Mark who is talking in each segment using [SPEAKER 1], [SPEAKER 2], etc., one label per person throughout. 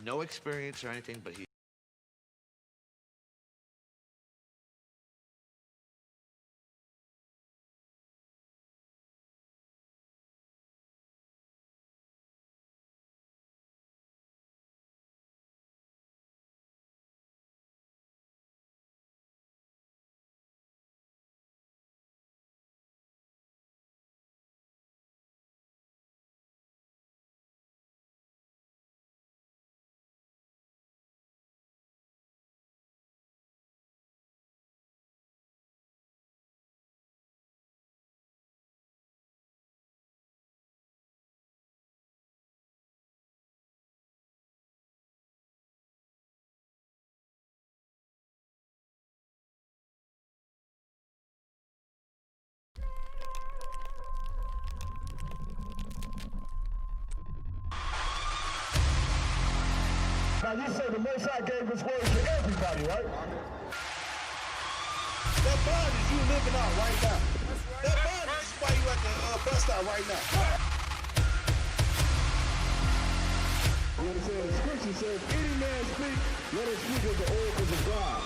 [SPEAKER 1] no experience or anything, but he.
[SPEAKER 2] Now you say the Most High gave His word to everybody, right?
[SPEAKER 3] That bond is you living out right now. That bond is why you at the bus stop right now.
[SPEAKER 2] You understand? The scripture says, if any man speak, let him speak of the oracles of God.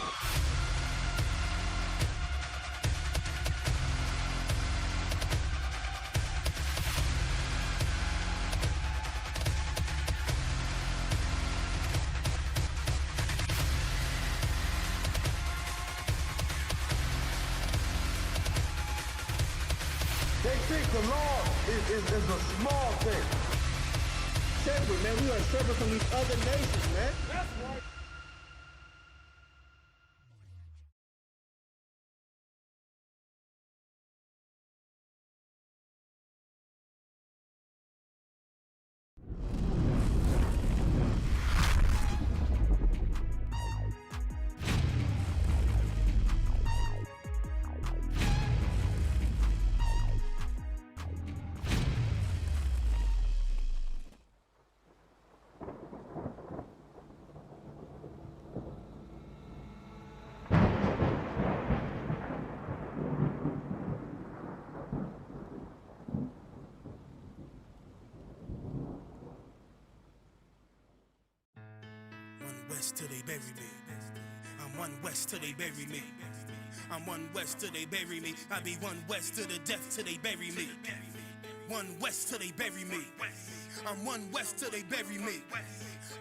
[SPEAKER 2] They think the law is a small thing.
[SPEAKER 3] Separate, man. We are separate from these other nations, man.
[SPEAKER 2] That's right.
[SPEAKER 4] West till they bury me. I'm one West till they bury me. I'm one West till they bury me. I be one West to the death till they bury me. One West till they bury me. I'm one West till they bury me.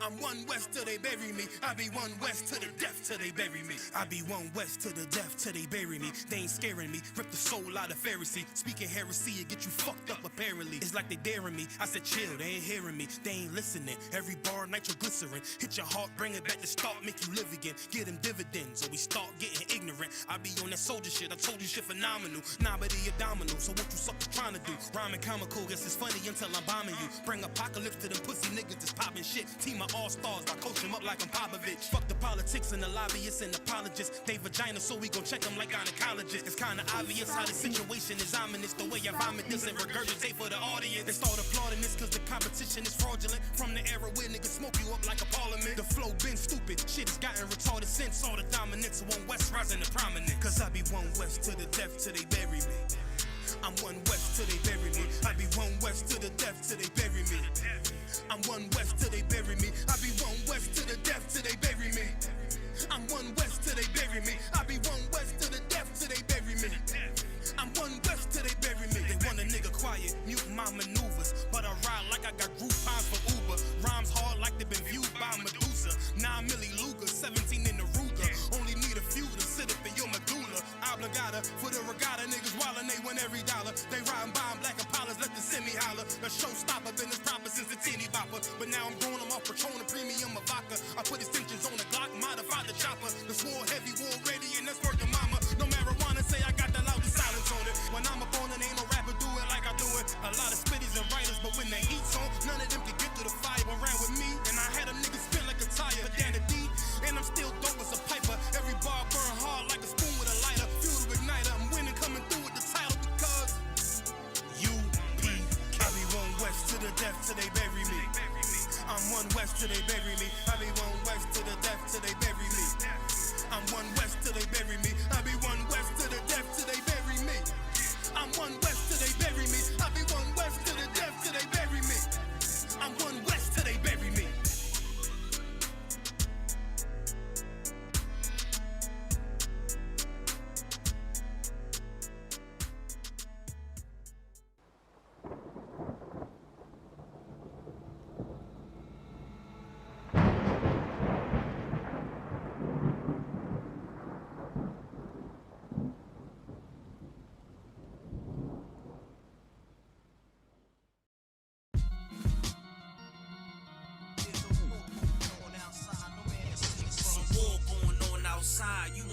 [SPEAKER 4] I'm one West till they bury me. I be one West to the death till they bury me. I be one West to the death till they bury me. They ain't scaring me. Rip the soul out of Pharisee. Speaking heresy, it get you fucked up apparently. It's like they daring me. I said chill, they ain't hearing me. They ain't listening. Every bar nitroglycerin. Hit your heart, bring it back to start, make you live again. Get them dividends or we start getting ignorant. I be on that soldier shit. I told you shit phenomenal. Nah, but he a domino. So what you suckers trying to do? Rhyming comical, guess it's funny until I'm bombing you. Bring apocalypse to them pussy niggas that's popping shit. Team of all-stars, I coach them up like I'm Popovich. Fuck the politics and the lobbyists and apologists. They vagina, so we gon' check them like gynecologists. It's kinda obvious how the situation is ominous. The way I vomit this and regurgitate for the audience. They start applauding this cause the competition is fraudulent. From the era where niggas smoke you up like a parliament. The flow been stupid, shit has gotten retarded since all the dominance of one West rising to prominence. Cause I be one West to the death till they bury me. I'm one West till they bury me. I be one West to the death till they bury me. I'm one West till they bury me. I be one West to the death till they bury me. I'm one West till they bury me. I be one West to the death till they bury me. I'm one West till they bury me. They want a nigga quiet, mute my maneuvers, but I ride like I got Groupons for Uber. Rhymes hard like they been viewed by Medusa. 9 milli Luger, 17 in the Ruger. Only need a few to sit up in your medulla. Obligata for the regatta, niggas wildin', they win every dollar. They riding by in black Impalas, let the semi holler. A showstopper, been this proper since the teeny bopper. But now I'm growing them off Patron, a premium of vodka. I put extensions on the Glock, modified the chopper. The swore heavy, war ready, and that's working mama. No marijuana, say I got the loudest silence on it. When I'm up on it, ain't no rapper do it like I do it. A lot of spitties and writers, but when the heat's on, none of them can get to the fire. Around with me, and I had a nigga spin like a tire. But down the D, and I'm still dope as a piper. Every bar burn hard like a spoon with a lighter. Fuel to igniter, I'm winning, coming through with the title because UP. I be one West to the death till they bury me. I'm one West till they bury me. I be one West to the death till they bury me. I'm one West till they bury me. I be one West to the death till they bury me. I'm one West till they bury me. I be one West to the death till they bury me. I'm one West till they bury me.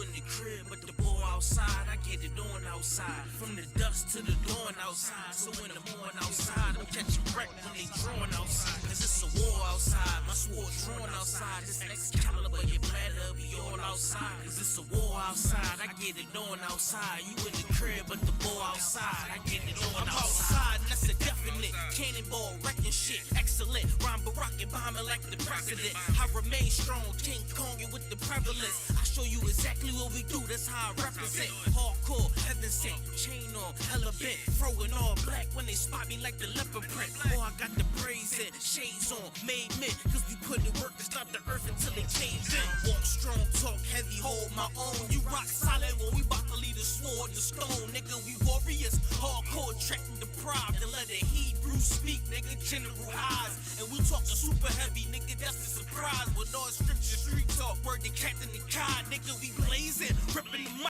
[SPEAKER 4] in the crib, but the boy outside. I get it on outside. From the dust to the dawn outside. So in the morning outside, I'm catching wreck when they drawing outside. Cause it's a war outside. My sword drawn outside. This Excalibur, you better be all outside. Cause it's a war outside. I get it on outside. You in the crib, but the boy outside. I get it on outside. And that's a definite. Cannonball wrecking shit. Excellent. Rhyme Barack and bombing like the president. I remain strong. King Kong with the prevalence. I show you exactly what we do. That's how I represent. Hardcore, heaven sent. Chain on, hella bent. Throwing all black when they spot me like the leopard print. Oh, I got the braids in. Shades on. Made men. Cause we put in work to stop the earth until it caves in. Walk strong, talk heavy, hold my own. You rock solid when we bout to lead the sword, the stone. Nigga, we warriors. Hardcore, tracking the pride. And let the Hebrew speak, nigga. General eyes. And we talking super heavy, nigga. That's the surprise. With all scripture, street talk. Word to Captain the God, nigga. We blazing. Ripping the mic.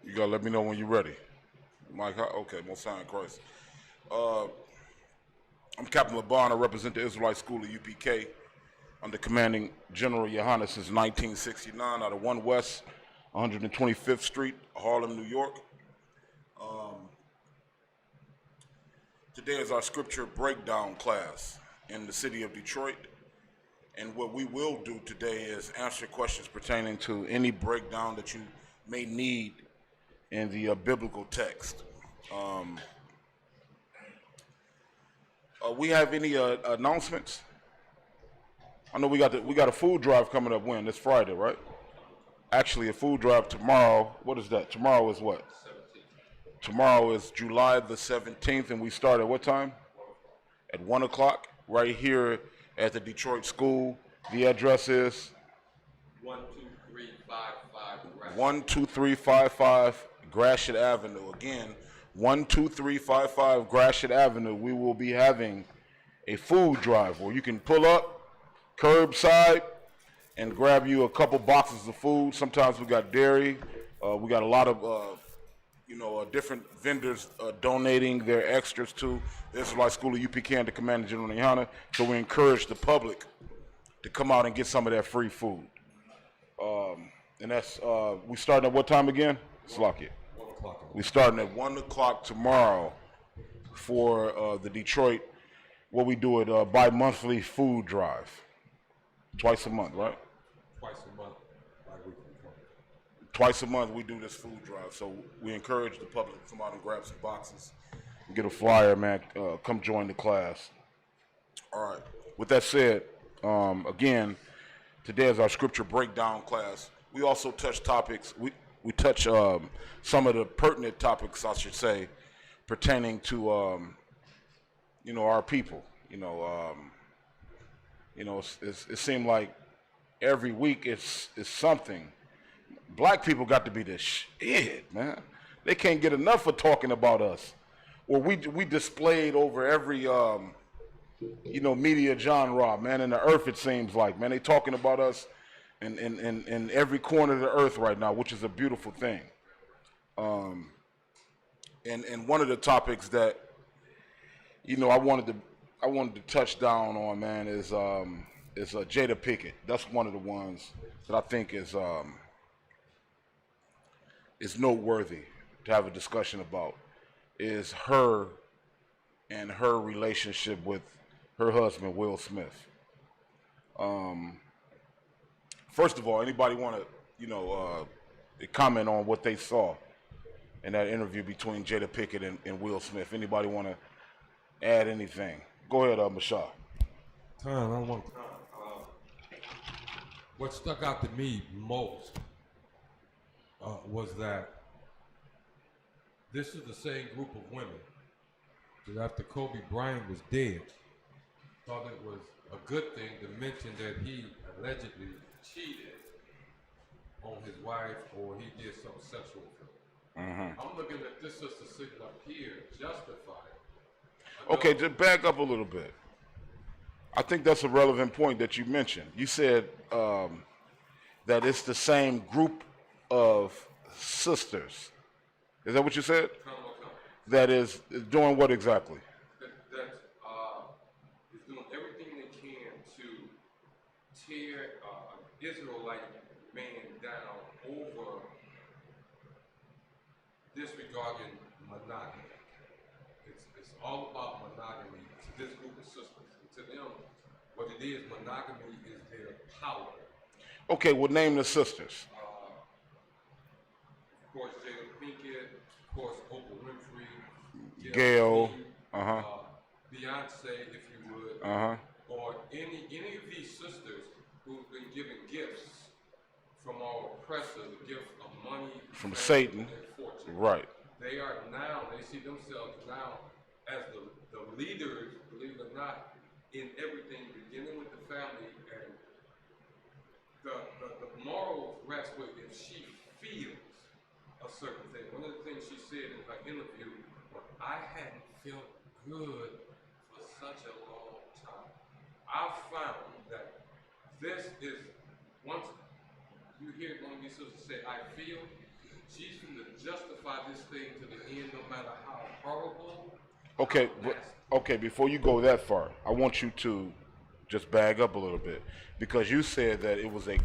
[SPEAKER 5] You gotta let me know when you're ready. Mike, okay, most sign Christ. I'm Captain LeBon. I represent the Israelite School of UPK under commanding General Yohannes since 1969 out of 1 West, 125th Street, Harlem, New York. Today is our scripture breakdown class in the city of Detroit. And what we will do today is answer questions pertaining to any breakdown that you may need in the biblical text. We have any announcements? I know we got a food drive coming up when? This Friday, right? Actually, a food drive tomorrow. What is that? Tomorrow is what? 17th. Tomorrow is July the 17th, and we start at what time? At 1 o'clock, right here at the Detroit School. The address is? 12355 Gratiot Avenue. Again, 12355 Gratiot Avenue. We will be having a food drive where you can pull up curbside and grab you a couple boxes of food. Sometimes we got dairy. We got a lot of different vendors donating their extras to the Israelite School of UPK under Commander General Yohannes. So we encourage the public to come out and get some of that free food. And that's, we starting at what time again? Slack it.
[SPEAKER 6] 1 o'clock.
[SPEAKER 5] We starting at 1 o'clock tomorrow for the Detroit, what we do it bi-monthly food drive. Twice a month, right?
[SPEAKER 6] Twice a month, bi-weekly.
[SPEAKER 5] Twice a month we do this food drive. So we encourage the public to come out and grab some boxes and get a flyer, man. Come join the class. All right. With that said, again, today is our scripture breakdown class. We also touch topics. We touch some of the pertinent topics, I should say, pertaining to our people. It seemed like every week it's something. Black people got to be the shit, man. They can't get enough of talking about us. Or we displayed over every media genre, man, in the earth, it seems like, man. They talking about us in every corner of the earth right now, which is a beautiful thing. And one of the topics that, I wanted to touch down on, man, is Jada Pickett. That's one of the ones that I think is noteworthy to have a discussion about, is her and her relationship with her husband, Will Smith. First of all, anybody want to, comment on what they saw in that interview between Jada Pickett and Will Smith? Anybody want to add anything? Go ahead, Mashah.
[SPEAKER 6] What stuck out to me most was that this is the same group of women that after Kobe Bryant was dead, thought it was a good thing to mention that he allegedly cheated on his wife or he did some sexual thing.
[SPEAKER 5] Mm-hmm.
[SPEAKER 6] I'm looking at this sister sitting up here justifying.
[SPEAKER 5] Okay, to back up a little bit. I think that's a relevant point that you mentioned. You said that it's the same group of sisters. Is that what you said? That is doing what exactly?
[SPEAKER 6] That is doing Israelite man down over disregarding monogamy. It's all about monogamy to this group of sisters. And to them, what it is, monogamy is their power.
[SPEAKER 5] Okay, well, name the sisters.
[SPEAKER 6] Of course, Jada Pinkett, of course, Oprah Winfrey,
[SPEAKER 5] Gail,
[SPEAKER 6] Beyonce, if you would, or any of these sisters who've been given gifts from our oppressor, the gift of money,
[SPEAKER 5] from
[SPEAKER 6] fame,
[SPEAKER 5] Satan,
[SPEAKER 6] and fortune.
[SPEAKER 5] right?
[SPEAKER 6] They are now, they see themselves now as the leaders, believe it or not, in everything, beginning with the family, and the morals rest with if she feels a certain thing. One of the things she said in her interview, I hadn't felt good for such a long time. I found that this is, once you hear one of these sisters say, I feel, she's going to justify this thing to the end no matter how horrible.
[SPEAKER 5] Okay, okay, before you go that far, I want you to just bag up a little bit, because you said that it was a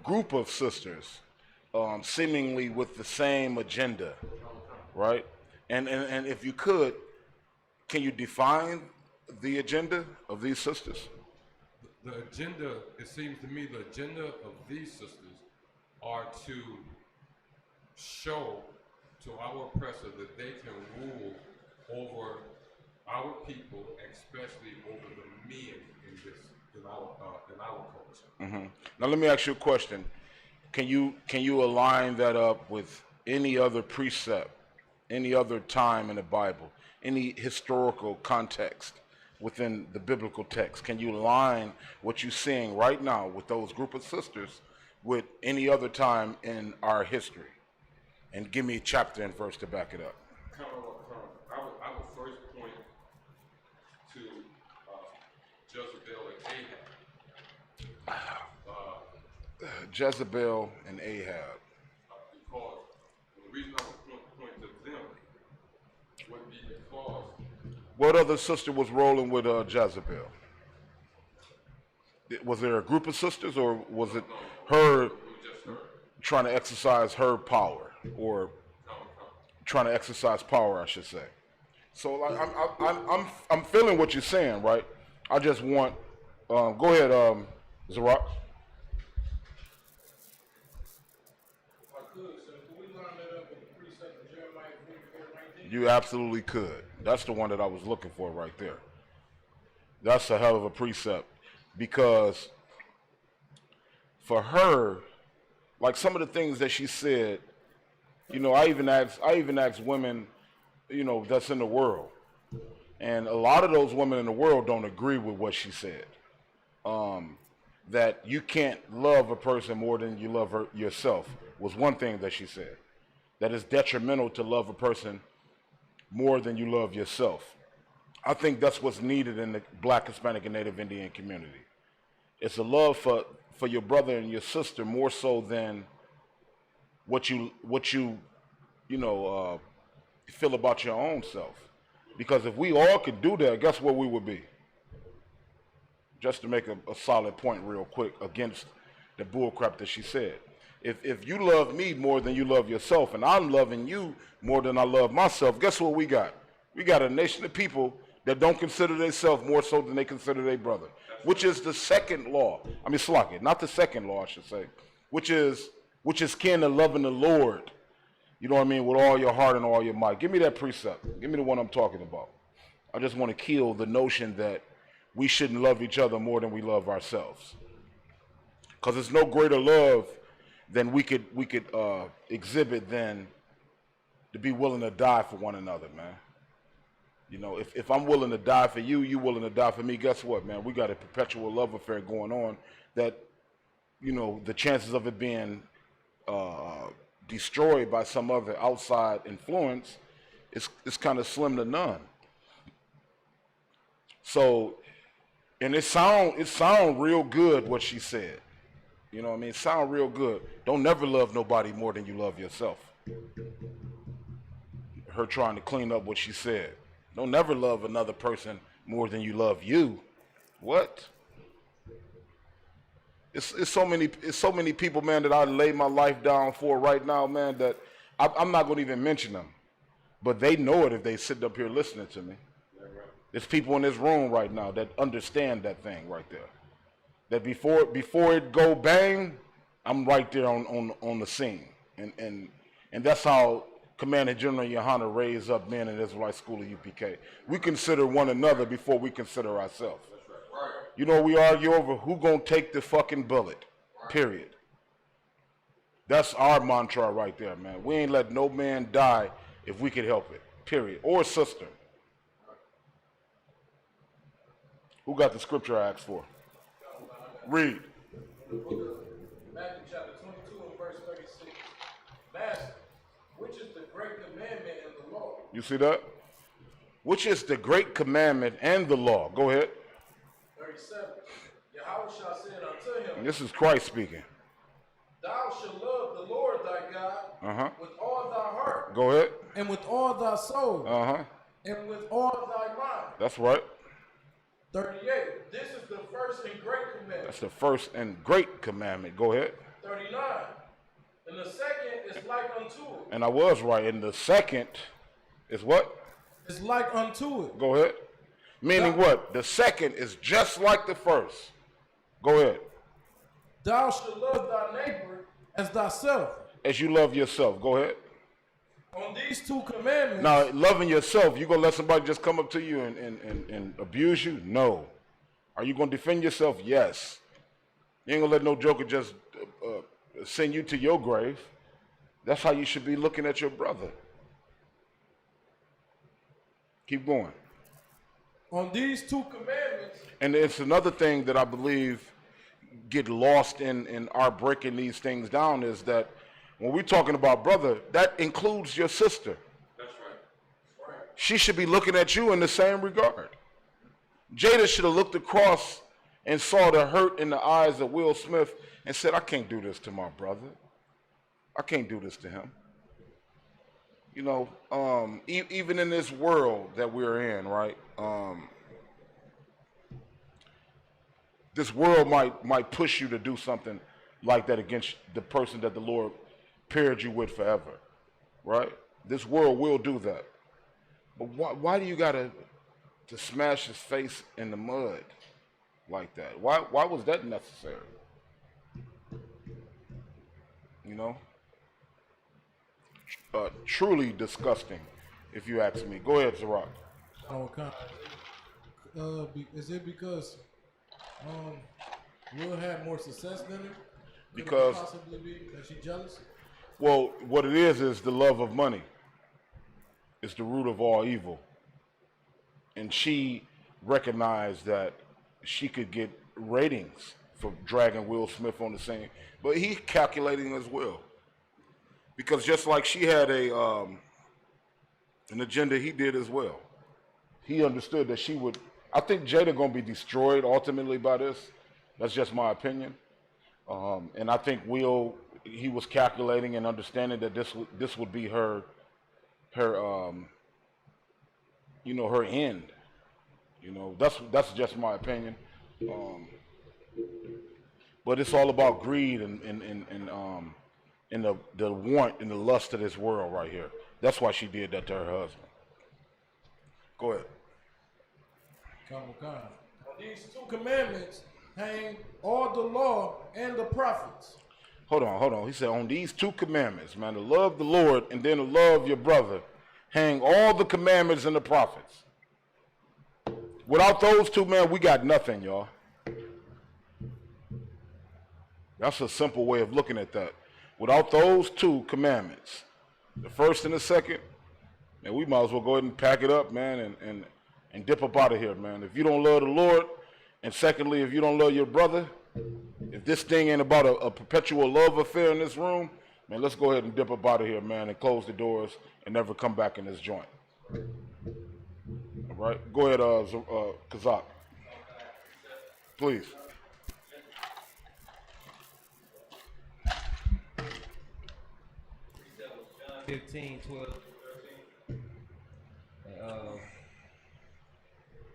[SPEAKER 5] group of sisters, seemingly with the same agenda, right? And if you could, can you define the agenda of these sisters?
[SPEAKER 6] The agenda, it seems to me, the agenda of these sisters are to show to our oppressor that they can rule over our people, especially over the men in our culture.
[SPEAKER 5] Now let me ask you a question. Can you align that up with any other precept, any other time in the Bible, any historical context within the biblical text? Can you align what you're seeing right now with those group of sisters with any other time in our history? And give me a chapter and verse to back it up.
[SPEAKER 6] I would first point to Jezebel and Ahab.
[SPEAKER 5] Jezebel and Ahab.
[SPEAKER 6] Because the reason I would point to them would be because.
[SPEAKER 5] What other sister was rolling with Jezebel? Was there a group of sisters, or was it her trying to exercise her power, or trying to exercise power, I should say? So like, I'm feeling what you're saying, right? I just want go ahead, Zarok. You absolutely could. That's the one that I was looking for right there. That's a hell of a precept, because for her, like some of the things that she said, you know, I even asked women, you know, that's in the world, and a lot of those women in the world don't agree with what she said. That you can't love a person more than you love yourself was one thing that she said. That it's detrimental to love a person more than you love yourself. I think that's what's needed in the Black, Hispanic, and Native Indian community. It's a love for your brother and your sister more so than what you feel about your own self. Because if we all could do that, guess where we would be? Just to make a solid point real quick against the bullcrap that she said. If you love me more than you love yourself, and I'm loving you more than I love myself, guess what we got? We got a nation of people that don't consider themselves more so than they consider their brother, which is the second law. I mean, Slocket, not the second law, I should say, which is kin to loving the Lord. You know what I mean? With all your heart and all your might. Give me that precept. Give me the one I'm talking about. I just want to kill the notion that we shouldn't love each other more than we love ourselves. Because there's no greater love than we could exhibit than to be willing to die for one another, man. You know, if I'm willing to die for you, you willing to die for me, guess what, man? We got a perpetual love affair going on that, you know, the chances of it being destroyed by some other outside influence is kind of slim to none. So, and it sound real good what she said. You know what I mean? It sound real good. Don't never love nobody more than you love yourself. Her trying to clean up what she said. Don't never love another person more than you love you. What? It's so many people, man, that I lay my life down for right now, man, that I'm not going to even mention them. But they know it if they sit up here listening to me. There's people in this room right now that understand that thing right there. That before it go bang, I'm right there on the scene. And that's how Commander General Yohana raised up men in the Israelite School of UPK. We consider one another before we consider ourselves. You know, we argue over who gonna take the fucking bullet, period. That's our mantra right there, man. We ain't let no man die if we could help it, period. Or sister. Who got the scripture I asked for? Read.
[SPEAKER 6] Matthew chapter 22 and verse 36. Master, which is the great commandment in the law?
[SPEAKER 5] You see that? Which is the great commandment and the law? Go ahead.
[SPEAKER 6] 37. Yahweh shall say unto him,
[SPEAKER 5] And this is Christ speaking.
[SPEAKER 6] Thou shalt love the Lord thy God with all thy heart.
[SPEAKER 5] Go ahead.
[SPEAKER 6] And with all thy soul. And with all thy mind.
[SPEAKER 5] That's right.
[SPEAKER 6] 38. This is the first and great commandment.
[SPEAKER 5] That's the first and great commandment. Go ahead.
[SPEAKER 6] 39. And the second is like unto it.
[SPEAKER 5] And I was right. And the second is what?
[SPEAKER 6] It's like unto it.
[SPEAKER 5] Go ahead. Meaning what? The second is just like the first. Go ahead.
[SPEAKER 6] Thou shalt love thy neighbor as thyself.
[SPEAKER 5] As you love yourself. Go ahead.
[SPEAKER 6] On these two commandments.
[SPEAKER 5] Now, loving yourself, you going to let somebody just come up to you and abuse you? No. Are you going to defend yourself? Yes. You ain't going to let no joker just send you to your grave. That's how you should be looking at your brother. Keep going.
[SPEAKER 6] On these two commandments.
[SPEAKER 5] And it's another thing that I believe get lost in our breaking these things down is that when we're talking about brother, that includes your sister.
[SPEAKER 6] That's right.
[SPEAKER 5] She should be looking at you in the same regard. Jada should have looked across and saw the hurt in the eyes of Will Smith and said, I can't do this to my brother. I can't do this to him. You know, even in this world that we're in, right? This world might push you to do something like that against the person that the Lord paired you with forever, right? This world will do that. But why do you gotta to smash his face in the mud like that? Why was that necessary? You know? Truly disgusting, if you ask me. Go ahead, Zarok.
[SPEAKER 7] Oh, is it because Will had more success than her?
[SPEAKER 5] Because
[SPEAKER 7] possibly be that she jealous?
[SPEAKER 5] Well, what it is the love of money. It's the root of all evil. And she recognized that she could get ratings for dragging Will Smith on the scene, but he's calculating as well. Because just like she had an agenda, he did as well. He understood that she would. I think Jada gonna be destroyed ultimately by this. That's just my opinion. And I think Will, he was calculating and understanding that this would be her you know, her end. You know, that's just my opinion. But it's all about greed and the want and the lust of this world right here. That's why she did that to her husband. Go ahead.
[SPEAKER 7] On these two commandments hang all the law and the prophets.
[SPEAKER 5] Hold on. He said, on these two commandments, man, to love the Lord and then to love your brother, hang all the commandments and the prophets. Without those two, man, we got nothing, y'all. That's a simple way of looking at that. Without those two commandments, the first and the second, man, we might as well go ahead and pack it up, man, and dip up out of here, man. If you don't love the Lord, and secondly, if you don't love your brother, if this thing ain't about a perpetual love affair in this room, man, let's go ahead and dip up out of here, man, and close the doors and never come back in this joint. All right? Go ahead, Kazak. Please.
[SPEAKER 8] John 15, 12, 13.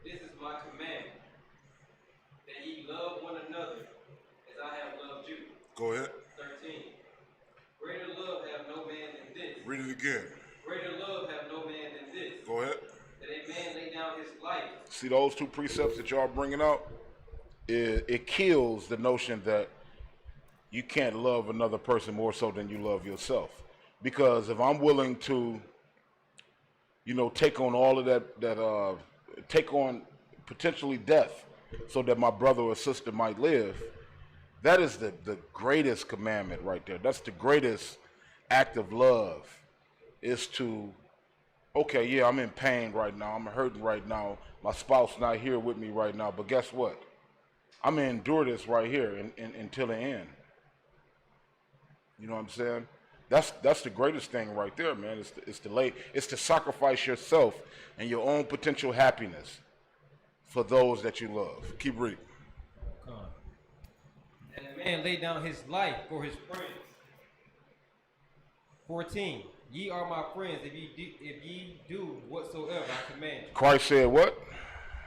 [SPEAKER 8] This is my commandment, that ye love one another as I have
[SPEAKER 5] Go ahead.
[SPEAKER 8] 13. Greater love have no man than this.
[SPEAKER 5] Read it again.
[SPEAKER 8] Greater love have no man than this.
[SPEAKER 5] Go ahead.
[SPEAKER 8] That a man lay down his life.
[SPEAKER 5] See those two precepts that y'all bringing out? It kills the notion that you can't love another person more so than you love yourself. Because if I'm willing to, take on all of that, take on potentially death so that my brother or sister might live, that is the greatest commandment right there. That's the greatest act of love, is to, okay, yeah, I'm in pain right now. I'm hurting right now. My spouse not here with me right now. But guess what? I'm going to endure this right here until the end. You know what I'm saying? That's the greatest thing right there, man. It's to sacrifice yourself and your own potential happiness for those that you love. Keep reading.
[SPEAKER 8] And a man lay down his life for his friends. 14. Ye are my friends if ye do whatsoever I command you.
[SPEAKER 5] Christ said what?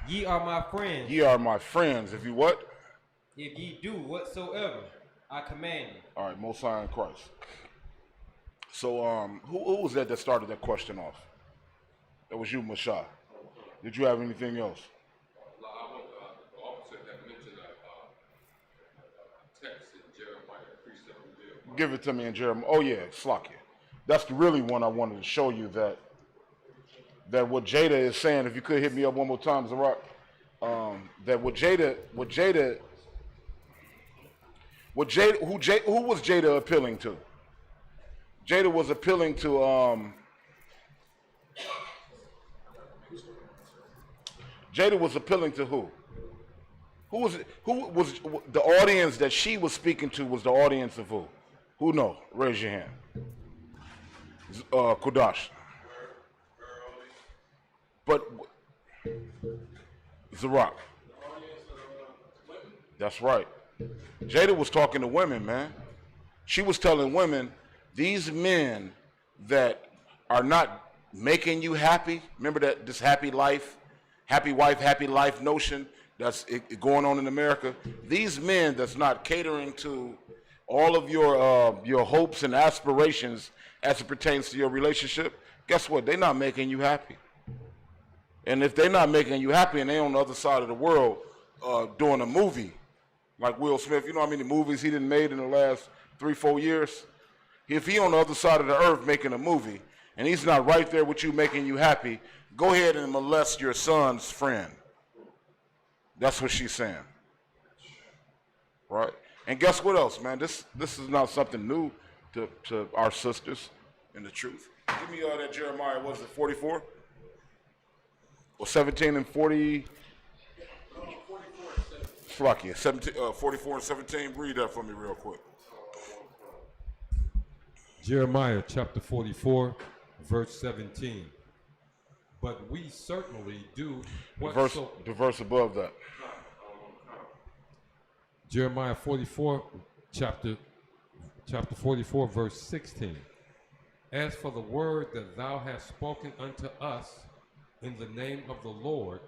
[SPEAKER 8] Ye are my friends.
[SPEAKER 5] Ye are my friends if you what?
[SPEAKER 8] If ye do whatsoever I command you.
[SPEAKER 5] All right, Most High in Christ. So, who was that started that question off? That was you, Mashah. Did you have anything else?
[SPEAKER 6] The officer that mentioned text in Jeremiah, precept in Jeremiah.
[SPEAKER 5] Give it to me in Jeremiah. Oh yeah, Slakia. That's the really one I wanted to show you that what Jada is saying. If you could hit me up one more time, Zarak. That who was Jada appealing to? Jada was appealing to Jada was appealing to who? Who was the audience that she was speaking to? Was the audience of who? Who know? Raise your hand. Kudash. But Zarak. That's right. Jada was talking to women, man. She was telling women, these men that are not making you happy, remember that this happy life, happy wife, happy life notion that's going on in America? These men that's not catering to all of your hopes and aspirations as it pertains to your relationship, guess what? They're not making you happy. And if they're not making you happy and they're on the other side of the world doing a movie, like Will Smith, you know how many movies he done made in the last 3-4 years? If he on the other side of the earth making a movie and he's not right there with you making you happy, go ahead and molest your son's friend. That's what she's saying. Right? And guess what else, man? This is not something new to our sisters in the truth. Give me that Jeremiah, what is it, 44? Or 17 and 40? Slakia, 44 and 17. Read that for me real quick.
[SPEAKER 6] Jeremiah chapter 44, verse 17. But we certainly do
[SPEAKER 5] The verse above that.
[SPEAKER 6] Jeremiah 44, chapter 44, verse 16. As for the word that thou hast spoken unto us in the name of the Lord.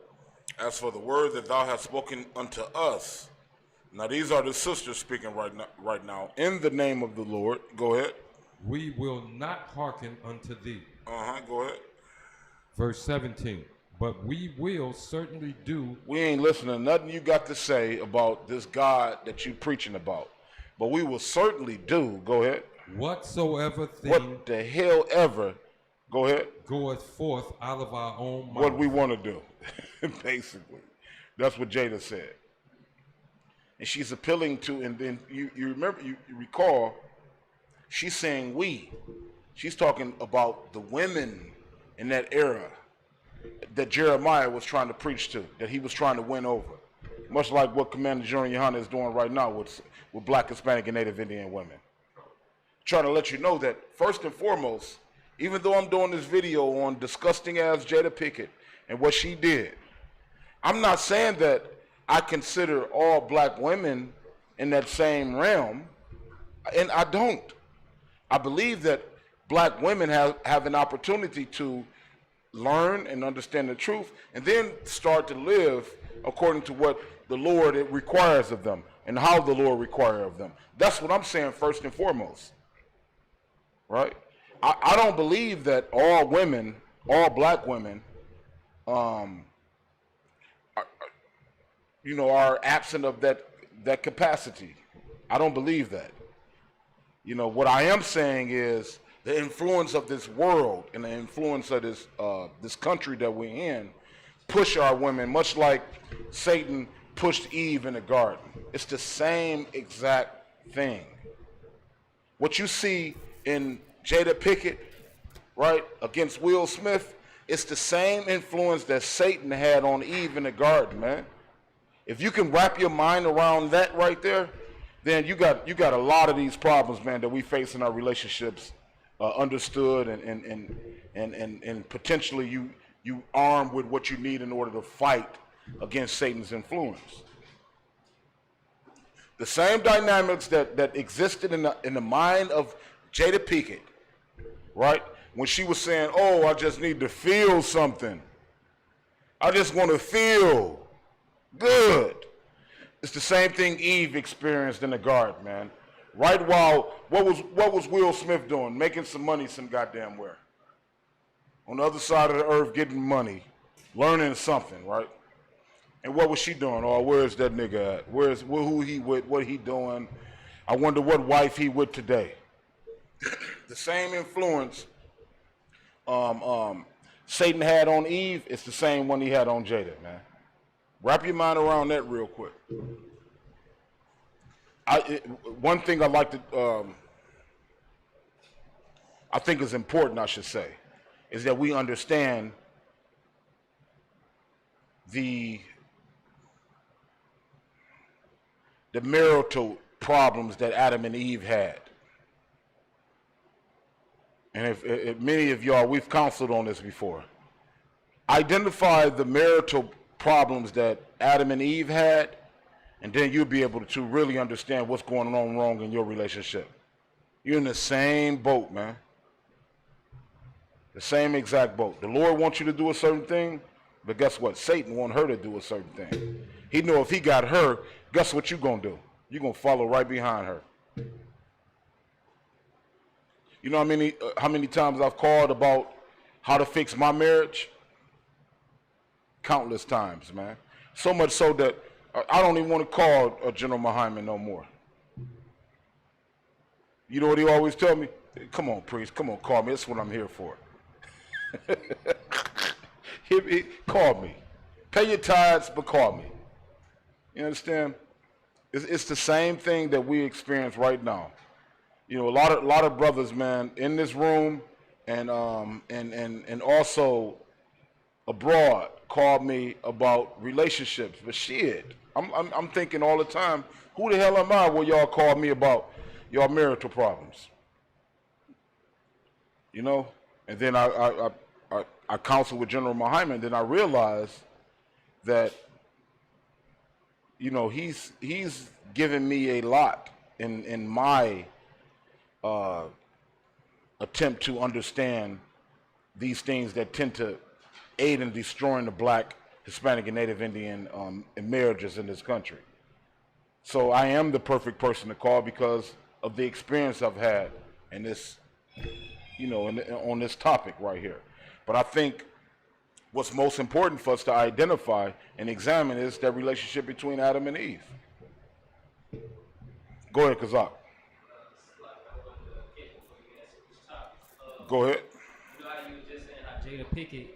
[SPEAKER 5] As for the word that thou hast spoken unto us. Now these are the sisters speaking right now. In the name of the Lord. Go ahead.
[SPEAKER 6] We will not hearken unto thee.
[SPEAKER 5] Go ahead.
[SPEAKER 6] Verse 17. But we will certainly do.
[SPEAKER 5] We ain't listening to nothing you got to say about this God that you preaching about. But we will certainly do. Go ahead.
[SPEAKER 6] Whatsoever thing.
[SPEAKER 5] What the hell ever. Go ahead.
[SPEAKER 6] Goeth forth out of our own mouth.
[SPEAKER 5] What we want to do. Basically. That's what Jada said. And she's appealing to, and then you remember, you recall, she's saying we. She's talking about the women in that era that Jeremiah was trying to preach to, that he was trying to win over. Much like what Commander General Yohana is doing right now with Black, Hispanic, and Native Indian women. Trying to let you know that, first and foremost, even though I'm doing this video on disgusting ass Jada Pinkett and what she did, I'm not saying that I consider all black women in that same realm, and I don't. I believe that black women have an opportunity to learn and understand the truth and then start to live according to what the Lord it requires of them and how the Lord requires of them. That's what I'm saying first and foremost, right? I don't believe that all women, all black women, are absent of that capacity. I don't believe that. What I am saying is the influence of this world and the influence of this country that we're in push our women, much like Satan pushed Eve in the garden. It's the same exact thing. What you see in Jada Pinkett, right, against Will Smith, it's the same influence that Satan had on Eve in the garden, man. If you can wrap your mind around that right there, then you got a lot of these problems, man, that we face in our relationships understood and potentially you armed with what you need in order to fight against Satan's influence. The same dynamics that existed in the mind of Jada Pinkett, right? When she was saying, "Oh, I just need to feel something. I just want to feel good." It's the same thing Eve experienced in the garden, man. Right while what was Will Smith doing? Making some money some goddamn where. On the other side of the earth, getting money, learning something, right? And what was she doing? Oh, where's that nigga at? Who he with? What he doing? I wonder what wife he with today. The same influence Satan had on Eve, it's the same one he had on Jada, man. Wrap your mind around that real quick. One thing I like to, I think is important, I should say, is that we understand the marital problems that Adam and Eve had. And if many of y'all, we've counseled on this before. Identify the marital problems that Adam and Eve had, and then you'll be able to really understand what's going on wrong in your relationship. You're in the same boat, man. The same exact boat. The Lord wants you to do a certain thing, but guess what? Satan wants her to do a certain thing. He know if he got her, guess what you're going to do? You're going to follow right behind her. You know how many times I've called about how to fix my marriage? Countless times, man. So much so that I don't even want to call General Muhammad no more. You know what he always tell me? Come on, priest. Come on, call me. That's what I'm here for. Call me. Pay your tithes, but call me. You understand? It's the same thing that we experience right now. A lot of brothers, man, in this room and also abroad called me about relationships. But shit, I'm thinking all the time, who the hell am I where y'all call me about your marital problems? And then I counseled with General Muhammad, and then I realized that, he's given me a lot in my attempt to understand these things that tend to aid in destroying the black, Hispanic, and Native Indian marriages in this country. So I am the perfect person to call because of the experience I've had in this, on this topic right here. But I think what's most important for us to identify and examine is that relationship between Adam and Eve. Go ahead, Kazak. Go ahead.
[SPEAKER 8] You know how you were just saying how Jada Pinkett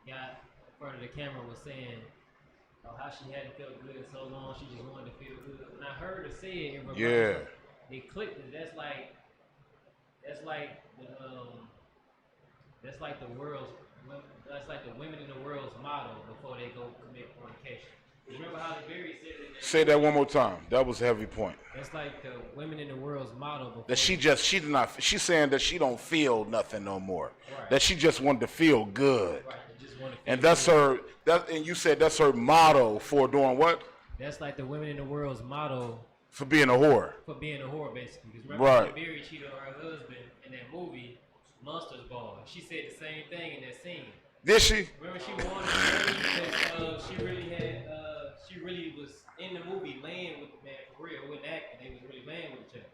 [SPEAKER 8] got in front of the camera was saying how she hadn't felt good in so long, she just wanted to feel good. When I heard her say it in reverse, it clicked. That's like the women in the world's motto before they go commit fornication. Remember how the Berry said it?
[SPEAKER 5] Say that one more time. That was a heavy point.
[SPEAKER 8] That's like the women in the world's motto before.
[SPEAKER 5] That she's saying that she don't feel nothing no more.
[SPEAKER 8] Right.
[SPEAKER 5] That she just wanted to feel good.
[SPEAKER 8] Right. Just wanted to feel
[SPEAKER 5] and that's
[SPEAKER 8] good.
[SPEAKER 5] and you said that's her motto for doing what?
[SPEAKER 8] That's like the women in the world's motto.
[SPEAKER 5] For being a whore.
[SPEAKER 8] For being a whore, basically. Because remember
[SPEAKER 5] right.
[SPEAKER 8] Berry cheated on her husband in that movie, Monsters Ball. She said the same thing in that scene.
[SPEAKER 5] Did she?
[SPEAKER 8] Remember she wanted to because she really had she really was in the movie laying with the man for real, wasn't acting. They was really laying with each other,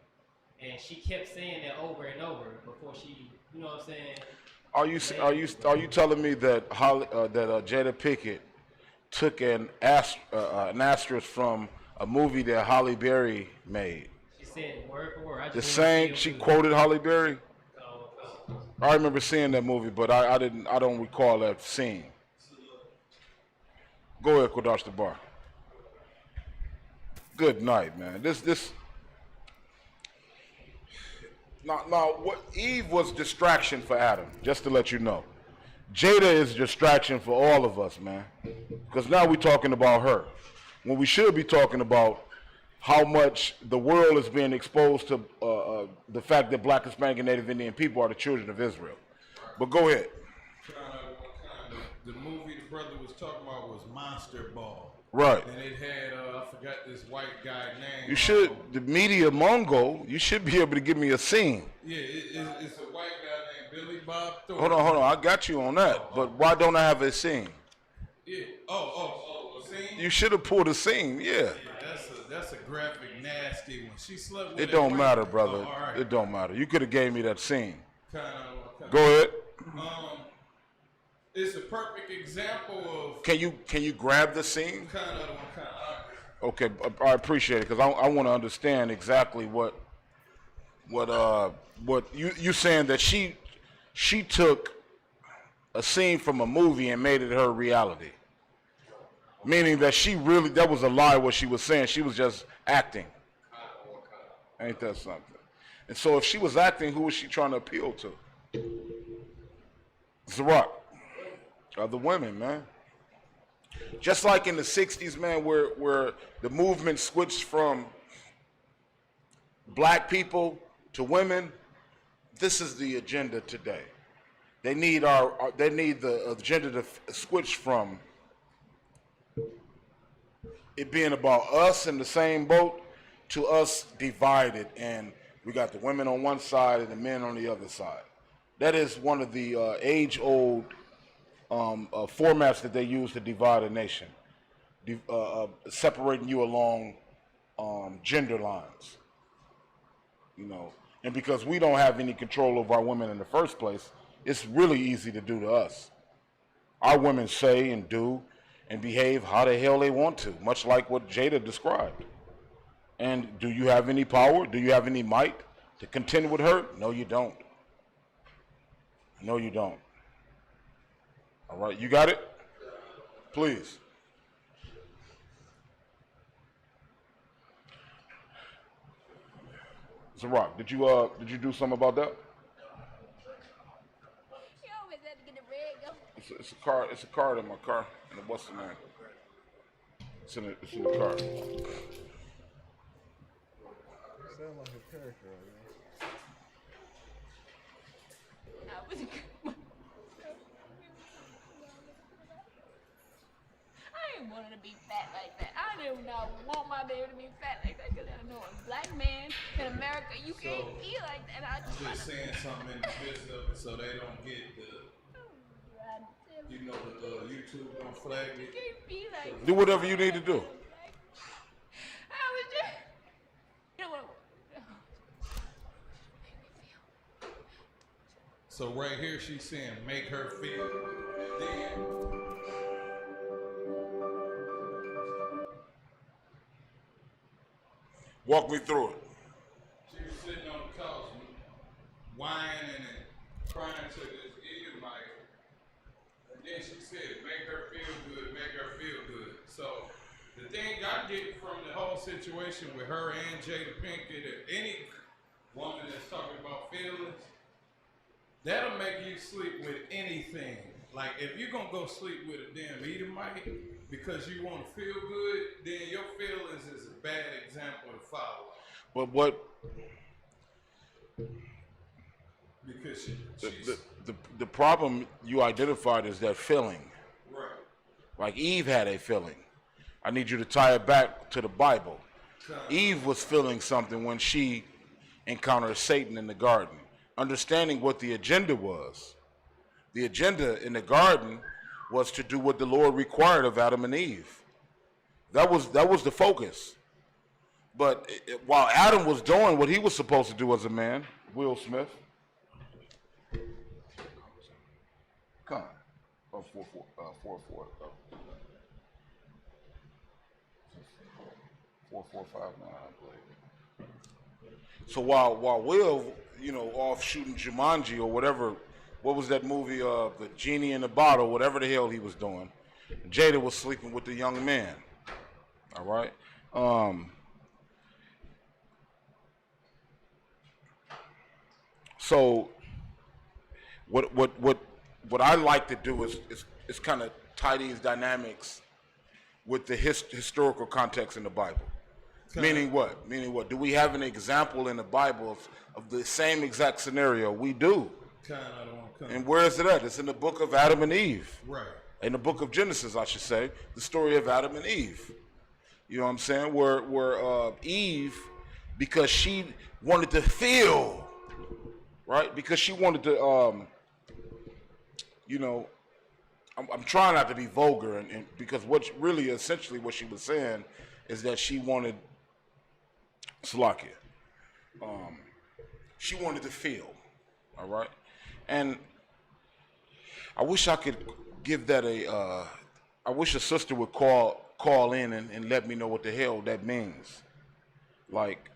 [SPEAKER 8] and she kept saying that over and over before she, you know what I'm saying?
[SPEAKER 5] Are you telling me that Jada Pinkett took an asterisk from a movie that Halle Berry made?
[SPEAKER 8] She said word for word.
[SPEAKER 5] The same. She quoted Halle Berry. I remember seeing that movie, but I don't recall that scene. Go ahead, Kodash the Bar. Good night, man. Now, what Eve was distraction for Adam, just to let you know. Jada is distraction for all of us, man. Because now we're talking about her, when we should be talking about how much the world is being exposed to the fact that Black, Hispanic, and Native Indian people are the children of Israel. But go ahead.
[SPEAKER 7] The movie the brother was talking about was Monster Ball.
[SPEAKER 5] Right.
[SPEAKER 7] And it had, I forgot this white guy name.
[SPEAKER 5] You should, the media Mongo, you should be able to give me a scene.
[SPEAKER 7] Yeah, it's a white guy named Billy Bob Thornton.
[SPEAKER 5] Hold on, I got you on that. But why don't I have a scene?
[SPEAKER 7] Yeah, a scene?
[SPEAKER 5] You should have pulled a scene, yeah.
[SPEAKER 7] That's a graphic, nasty one. She slept with
[SPEAKER 5] It don't matter, brother.
[SPEAKER 7] Oh, all right.
[SPEAKER 5] It don't matter. You could have gave me that scene.
[SPEAKER 7] Kinda.
[SPEAKER 5] Go ahead.
[SPEAKER 7] It's a perfect example of.
[SPEAKER 5] Can you grab the scene?
[SPEAKER 7] Kind of.
[SPEAKER 5] Okay, I appreciate it because I want to understand exactly what you saying that she took a scene from a movie and made it her reality. Meaning that that was a lie what she was saying. She was just acting. Ain't that something? And so if she was acting, who was she trying to appeal to? Isupk. The women, man. Just like in the 60s, man, where the movement switched from black people to women, this is the agenda today. They need the agenda to switch from it being about us in the same boat to us divided, and we got the women on one side and the men on the other side. That is one of the age-old formats that they use to divide a nation, separating you along gender lines. You know, and because we don't have any control over our women in the first place, it's really easy to do to us. Our women say and do and behave how the hell they want to, much like what Jada described. And do you have any power? Do you have any might to contend with her? No, you don't. No, you don't. All right, you got it? Please. Isupk, did you do something about that? It's a card in my car. And what's the name? It's in the car.
[SPEAKER 3] Sound like a character, man.
[SPEAKER 9] I ain't wanting to be fat like that. I do not want my baby to be fat like that because I know a black man in America, you can't be like that. I
[SPEAKER 7] just saying something in the midst of it so they don't get the. You know the YouTube don't flag it.
[SPEAKER 9] You can't be like
[SPEAKER 5] Do whatever you need to do.
[SPEAKER 9] I was just, you know what?
[SPEAKER 7] So right here she's saying make her feel. Then
[SPEAKER 5] walk me through it.
[SPEAKER 7] she was sitting on the couch whining and crying to this Edomite. And then she said, make her feel good, make her feel good. So the thing I get from the whole situation with her and Jada Pinkett or any woman that's talking about feelings, that'll make you sleep with anything. Like if you're gonna go sleep with a damn Edomite because you want to feel good, then your feelings is a bad example to follow.
[SPEAKER 5] But what?
[SPEAKER 7] Because
[SPEAKER 5] the problem you identified is that feeling.
[SPEAKER 7] Right.
[SPEAKER 5] Like Eve had a feeling. I need you to tie it back to the Bible. Eve was feeling something when she encountered Satan in the garden, understanding what the agenda was. The agenda in the garden was to do what the Lord required of Adam and Eve. That was the focus. But while Adam was doing what he was supposed to do as a man, Will Smith. Come on. 4459, I believe. So while Will, off shooting Jumanji or whatever, what was that movie? The Genie in the Bottle, whatever the hell he was doing. Jada was sleeping with the young man. All right. So what I like to do is kind of tie these dynamics with the historical context in the Bible. Meaning what? Do we have an example in the Bible of the same exact scenario? We do. And where is it at? It's in the book of Adam and Eve.
[SPEAKER 6] Right.
[SPEAKER 5] In the book of Genesis, I should say, the story of Adam and Eve. You know what I'm saying? Where Eve, because she wanted to feel, right? Because she wanted to, I'm trying not to be vulgar, and because essentially what she was saying is that she wanted Salakia. She wanted to feel, all right? And I wish I could give that I wish a sister would call in and let me know what the hell that means. Like,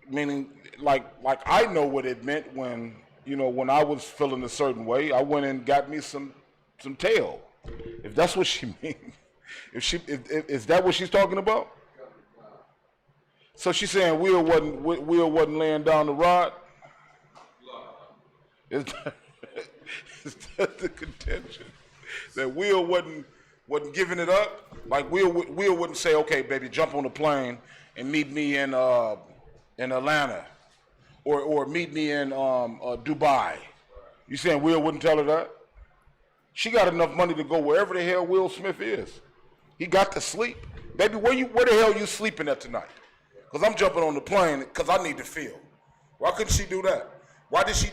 [SPEAKER 5] meaning like I know what it meant when I was feeling a certain way, I went and got me some tail. If that's what she means. Is that what she's talking about? So she's saying Will wasn't laying down the rod? Is that the contention? That Will wasn't giving it up? Like Will wouldn't say, okay, baby, jump on the plane and meet me in Atlanta, or meet me in Dubai. You saying Will wouldn't tell her that? She got enough money to go wherever the hell Will Smith is. He got to sleep. Baby, where the hell you sleeping at tonight? Because I'm jumping on the plane because I need to feel. Why couldn't she do that? Why did she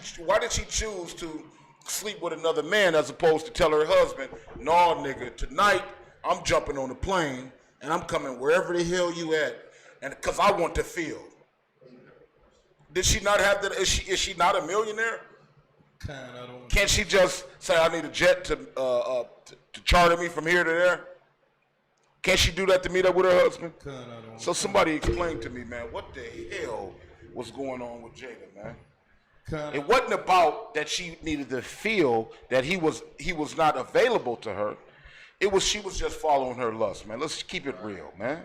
[SPEAKER 5] choose to sleep with another man as opposed to tell her husband, no, nigga, tonight I'm jumping on the plane and I'm coming wherever the hell you at, and because I want to feel. Did she not have that? Is she not a millionaire? Can't she just say, I need a jet to charter me from here to there? Can't she do that to meet up with her husband? So somebody explain to me, man, what the hell was going on with Jada, man? It wasn't about that she needed to feel that he was not available to her. She was just following her lust, man. Let's keep it real, man.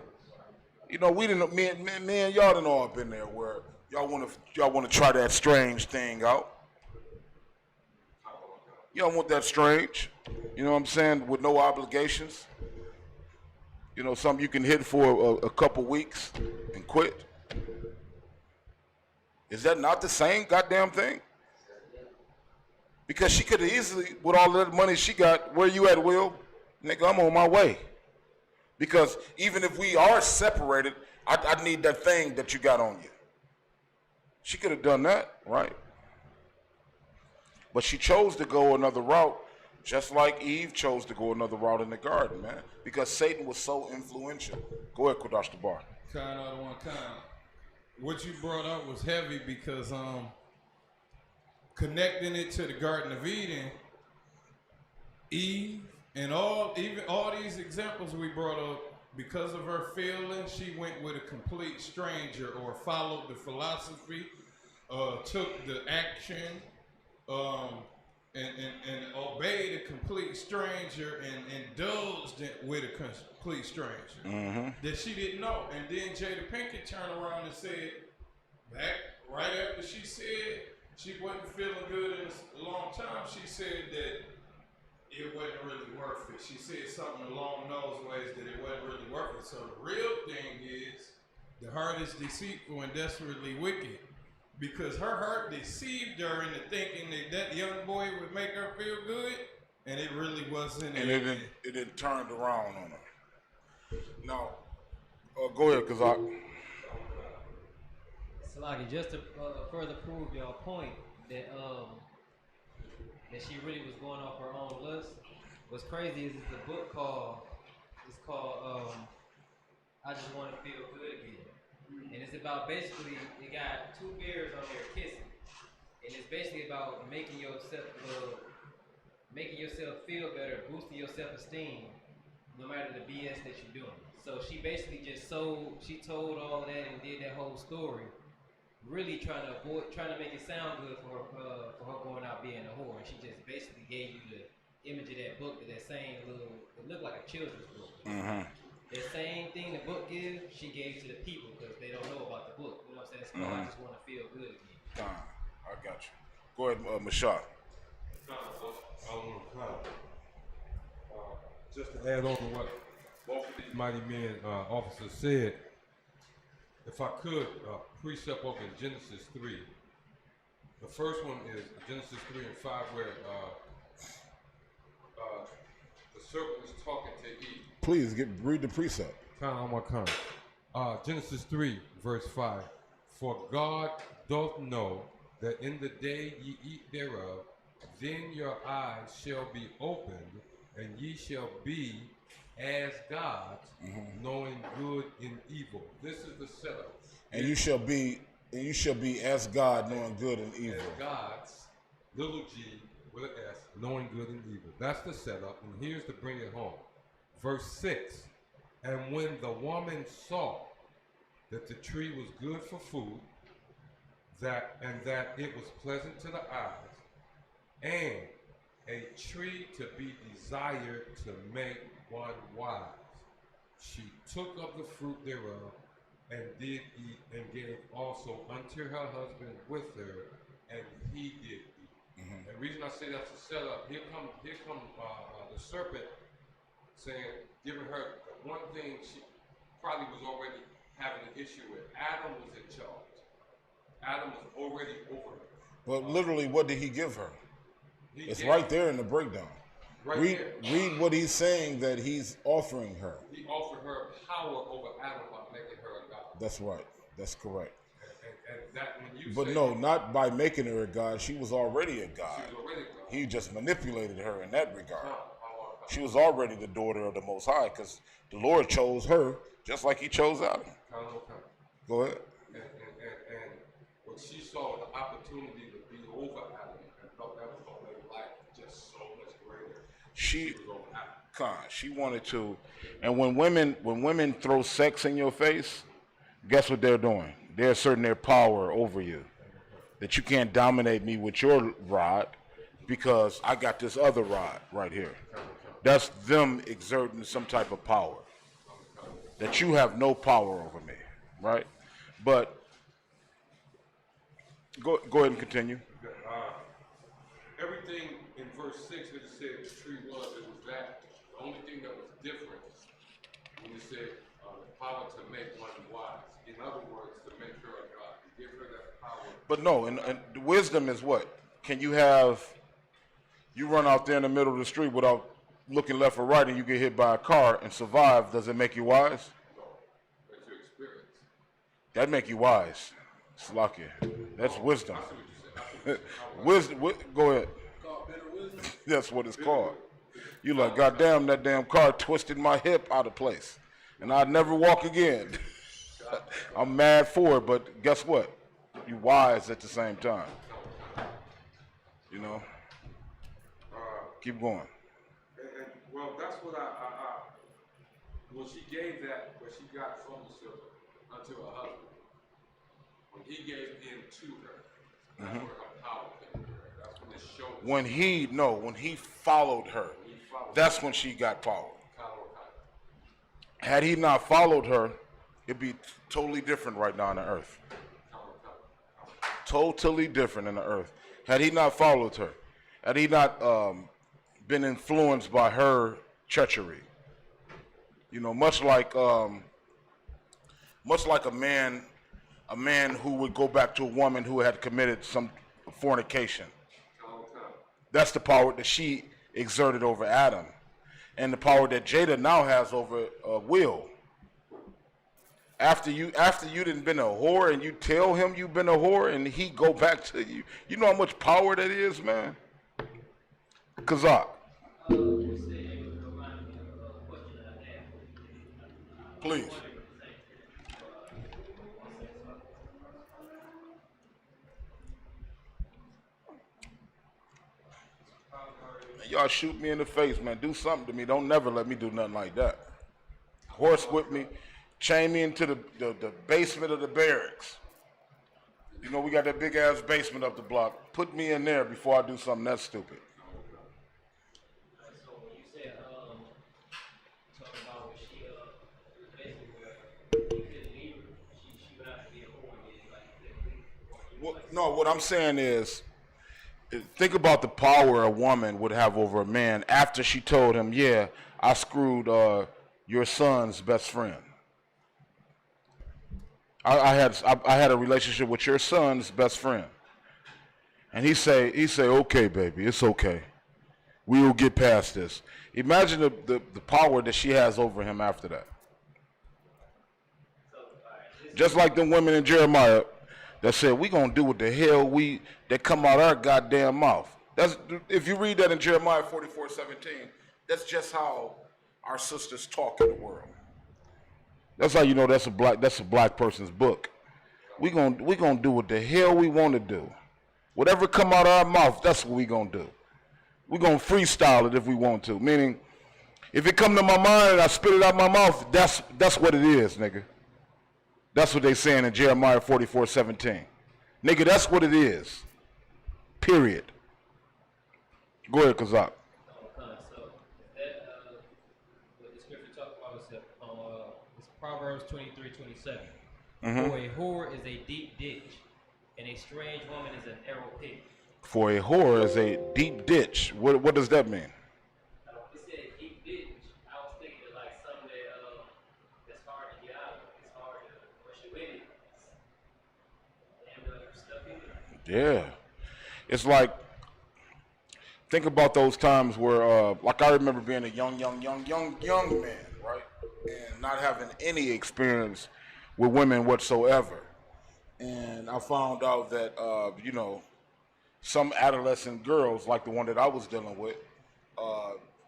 [SPEAKER 5] We didn't, man, y'all done all been there where y'all want to try that strange thing out. Y'all want that strange, you know what I'm saying, with no obligations. Something you can hit for a couple weeks and quit. Is that not the same goddamn thing? Because she could have easily, with all that money she got, where you at, Will? Nigga, I'm on my way. Because even if we are separated, I need that thing that you got on you. She could have done that, right? But she chose to go another route, just like Eve chose to go another route in the garden, man. Because Satan was so influential. Go ahead, Kodash the bar.
[SPEAKER 7] What you brought up was heavy because connecting it to the Garden of Eden, Eve, and all these examples we brought up, because of her feelings, she went with a complete stranger or followed the philosophy, took the action, and obeyed a complete stranger and indulged with a complete stranger that she didn't know. And then Jada Pinkett turned around and said, right after she said she wasn't feeling good in a long time, she said that it wasn't really worth it. She said something along those ways that it wasn't really worth it. So the real thing is, the heart is deceitful and desperately wicked. Because her heart deceived her into thinking that young boy would make her feel good, and it really wasn't.
[SPEAKER 5] And it turned around on her. Now, go ahead, because
[SPEAKER 8] Salaki, just to further prove your point that she really was going off her own lust. What's crazy is it's a book called It's called I Just Want to Feel Good Again. And it's about basically, it got two bears on there kissing. And it's basically about making yourself feel better, boosting your self-esteem, no matter the BS that you're doing. So she basically just she told all that and did that whole story, really trying to make it sound good for her going out being a whore. And she just basically gave you the image of that book, that same little, it looked like a children's book.
[SPEAKER 5] Mm-hmm.
[SPEAKER 8] The same thing the book gives, she gave to the people because they don't know about the book. You know what I'm saying? It's called I Just Want to Feel Good Again.
[SPEAKER 5] I got you. Go ahead, Mashad.
[SPEAKER 6] Just to add on to what both of these mighty men officers said, if I could, precept over in Genesis 3. The first one is Genesis 3 and 5, where the serpent is talking to Eve.
[SPEAKER 2] Please read the precept.
[SPEAKER 6] Genesis 3, verse 5. For God doth know that in the day ye eat thereof, then your eyes shall be opened, and ye shall be as gods, knowing good and evil. This is the setup.
[SPEAKER 2] And you shall be as God, knowing good and evil.
[SPEAKER 6] As gods, little g with an S, knowing good and evil. That's the setup, and here's to bring it home. Verse 6. And when the woman saw that the tree was good for food, that it was pleasant to the eyes, and a tree to be desired to make one wise, she took of the fruit thereof, and did eat, and gave also unto her husband with her, and he did eat. And the reason I say that's a setup, here come the serpent saying, giving her the one thing she probably was already having an issue with. Adam was in charge. Adam was already over her.
[SPEAKER 2] But literally, what did he give her? It's
[SPEAKER 6] gave
[SPEAKER 2] right there in the breakdown.
[SPEAKER 6] Right
[SPEAKER 2] Read what he's saying that he's offering her.
[SPEAKER 6] He offered her power over Adam by making her a god.
[SPEAKER 2] That's right. That's correct.
[SPEAKER 6] And that when you
[SPEAKER 2] But
[SPEAKER 6] say,
[SPEAKER 2] no, not by making her a god. She was already a god.
[SPEAKER 6] she was already a god.
[SPEAKER 2] He just manipulated her in that regard. She was already the daughter of the Most High because the Lord chose her just like he chose Adam. Go ahead.
[SPEAKER 6] And when she saw the opportunity to be over Adam and thought that was going to make life just so much greater, she was over Adam.
[SPEAKER 5] She wanted to, and when women throw sex in your face, guess what they're doing? They're asserting their power over you. That you can't dominate me with your rod because I got this other rod right here. That's them exerting some type of power. That you have no power over me, right? But go ahead and continue.
[SPEAKER 6] Everything in verse 6 that it said the tree was, it was that. The only thing that was different when it said the power to make one wise. In other words, to make her a god, to give her that power.
[SPEAKER 5] But no, and the wisdom is what? Can you run out there in the middle of the street without looking left or right and you get hit by a car and survive, does it make you wise?
[SPEAKER 6] No, that's your experience.
[SPEAKER 5] That make you wise. Slakia. That's wisdom. Wisdom. Go ahead. That's what it's called. You like, goddamn, that damn car twisted my hip out of place, and I'd never walk again. I'm mad for it, but guess what? You wise at the same time. You know. Keep going.
[SPEAKER 6] And well, that's what I when she gave that, what she got from the serpent unto her husband, when he gave in to her, that's where her power came to her. That's when it showed.
[SPEAKER 5] When he followed her, that's when she got power. Had he not followed her, it'd be totally different right now on the earth. Totally different in the earth. Had he not followed her, had he not been influenced by her treachery, you know, much like a man who would go back to a woman who had committed some fornication. That's the power that she exerted over Adam, and the power that Jada now has over Will. After you done been a whore and you tell him you've been a whore and he go back to you, you know how much power that is, man? Kazak.
[SPEAKER 2] Please. Y'all shoot me in the face, man. Do something to me. Don't never let me do nothing like that. Horse whip me, chain me into the basement of the barracks. You know, we got that big ass basement up the block. Put me in there before I do something that stupid.
[SPEAKER 8] So when you said, talking about when she, basically, you couldn't leave her, she would have to be a whore, like,
[SPEAKER 2] No, what I'm saying is, think about the power a woman would have over a man after she told him, yeah, I screwed your son's best friend. I had a relationship with your son's best friend. And he say, okay, baby, it's okay. We will get past this. Imagine the power that she has over him after that. Just like the women in Jeremiah that said, we gonna do what the hell that come out our goddamn mouth. That's, if you read that in Jeremiah 44:17, that's just how our sisters talk in the world. That's how you know that's a black person's book. We gonna do what the hell we want to do. Whatever come out of our mouth, that's what we gonna do. We gonna freestyle it if we want to. Meaning, if it come to my mind and I spit it out my mouth, that's what it is, nigga. That's what they saying in Jeremiah 44:17. Nigga, that's what it is. Period. Go ahead, Kazak.
[SPEAKER 8] So that what the scripture talks about is it's Proverbs 23:27.
[SPEAKER 2] Mm-hmm.
[SPEAKER 8] For a whore is a deep ditch, and a strange woman is an narrow pit.
[SPEAKER 2] For a whore is a deep ditch. What does that mean?
[SPEAKER 8] It said deep ditch. I was thinking of like something that's hard to get out of. It's hard to push away. And stuff in there.
[SPEAKER 2] Yeah. It's like, think about those times where, like I remember being a young man, right? And not having any experience with women whatsoever. And I found out that, you know, some adolescent girls, like the one that I was dealing with,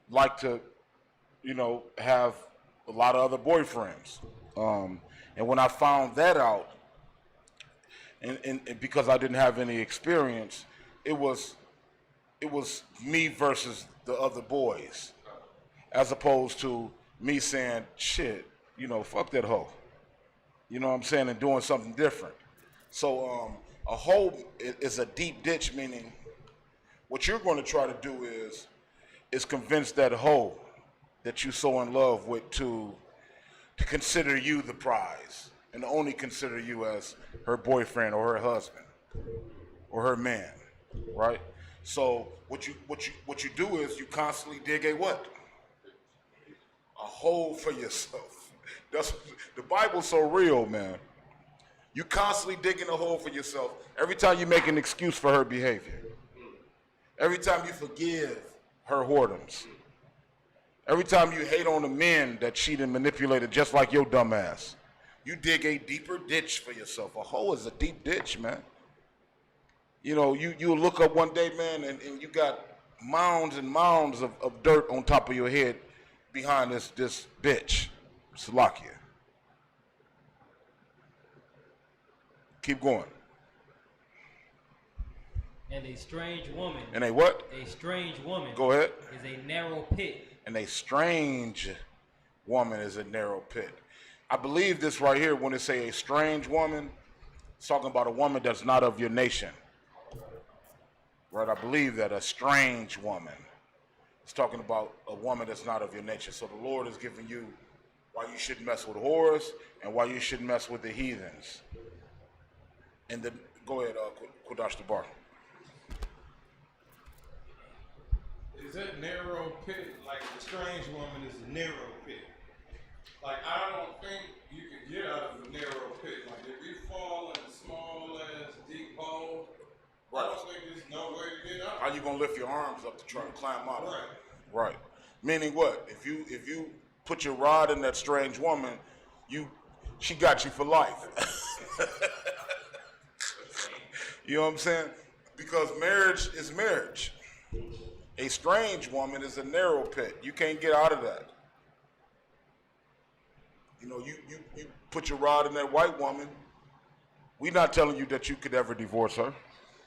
[SPEAKER 2] like to, you know, have a lot of other boyfriends. And when I found that out, and because I didn't have any experience, it was me versus the other boys, as opposed to me saying, shit, you know, fuck that hoe. You know what I'm saying? And doing something different. So a hoe is a deep ditch, meaning what you're going to try to do is convince that hoe that you're so in love with to consider you the prize and only consider you as her boyfriend or her husband or her man, right? So what you do is you constantly dig a what? A hole for yourself. That's the Bible's so real, man. You constantly digging a hole for yourself every time you make an excuse for her behavior. Every time you forgive her whoredoms. Every time you hate on the men that cheated and manipulated just like your dumb ass. You dig a deeper ditch for yourself. A hole is a deep ditch, man. You know, you look up one day, man, and you got mounds and mounds of dirt on top of your head behind this bitch. Salakia. Keep going.
[SPEAKER 8] And a strange woman.
[SPEAKER 2] And a what?
[SPEAKER 8] A strange woman.
[SPEAKER 2] Go ahead.
[SPEAKER 8] Is a narrow pit.
[SPEAKER 2] And a strange woman is a narrow pit. I believe this right here when it say a strange woman, it's talking about a woman that's not of your nation. Right? I believe that a strange woman. It's talking about a woman that's not of your nature. So the Lord is giving you why you shouldn't mess with whores and why you shouldn't mess with the heathens. And then, go ahead, Kudash the bar.
[SPEAKER 7] Is that narrow pit, like the strange woman is a narrow pit? Like, I don't think you can get out of a narrow pit. Like, if you fall in a small ass deep hole, I don't think there's no way to get out.
[SPEAKER 2] How you gonna lift your arms up to try to climb out of
[SPEAKER 7] Right.
[SPEAKER 2] it? Right. Meaning what? If you put your rod in that strange woman, she got you for life. You know what I'm saying? Because marriage is marriage. A strange woman is a narrow pit. You can't get out of that. You know, you put your rod in that white woman. We're not telling you that you could ever divorce her,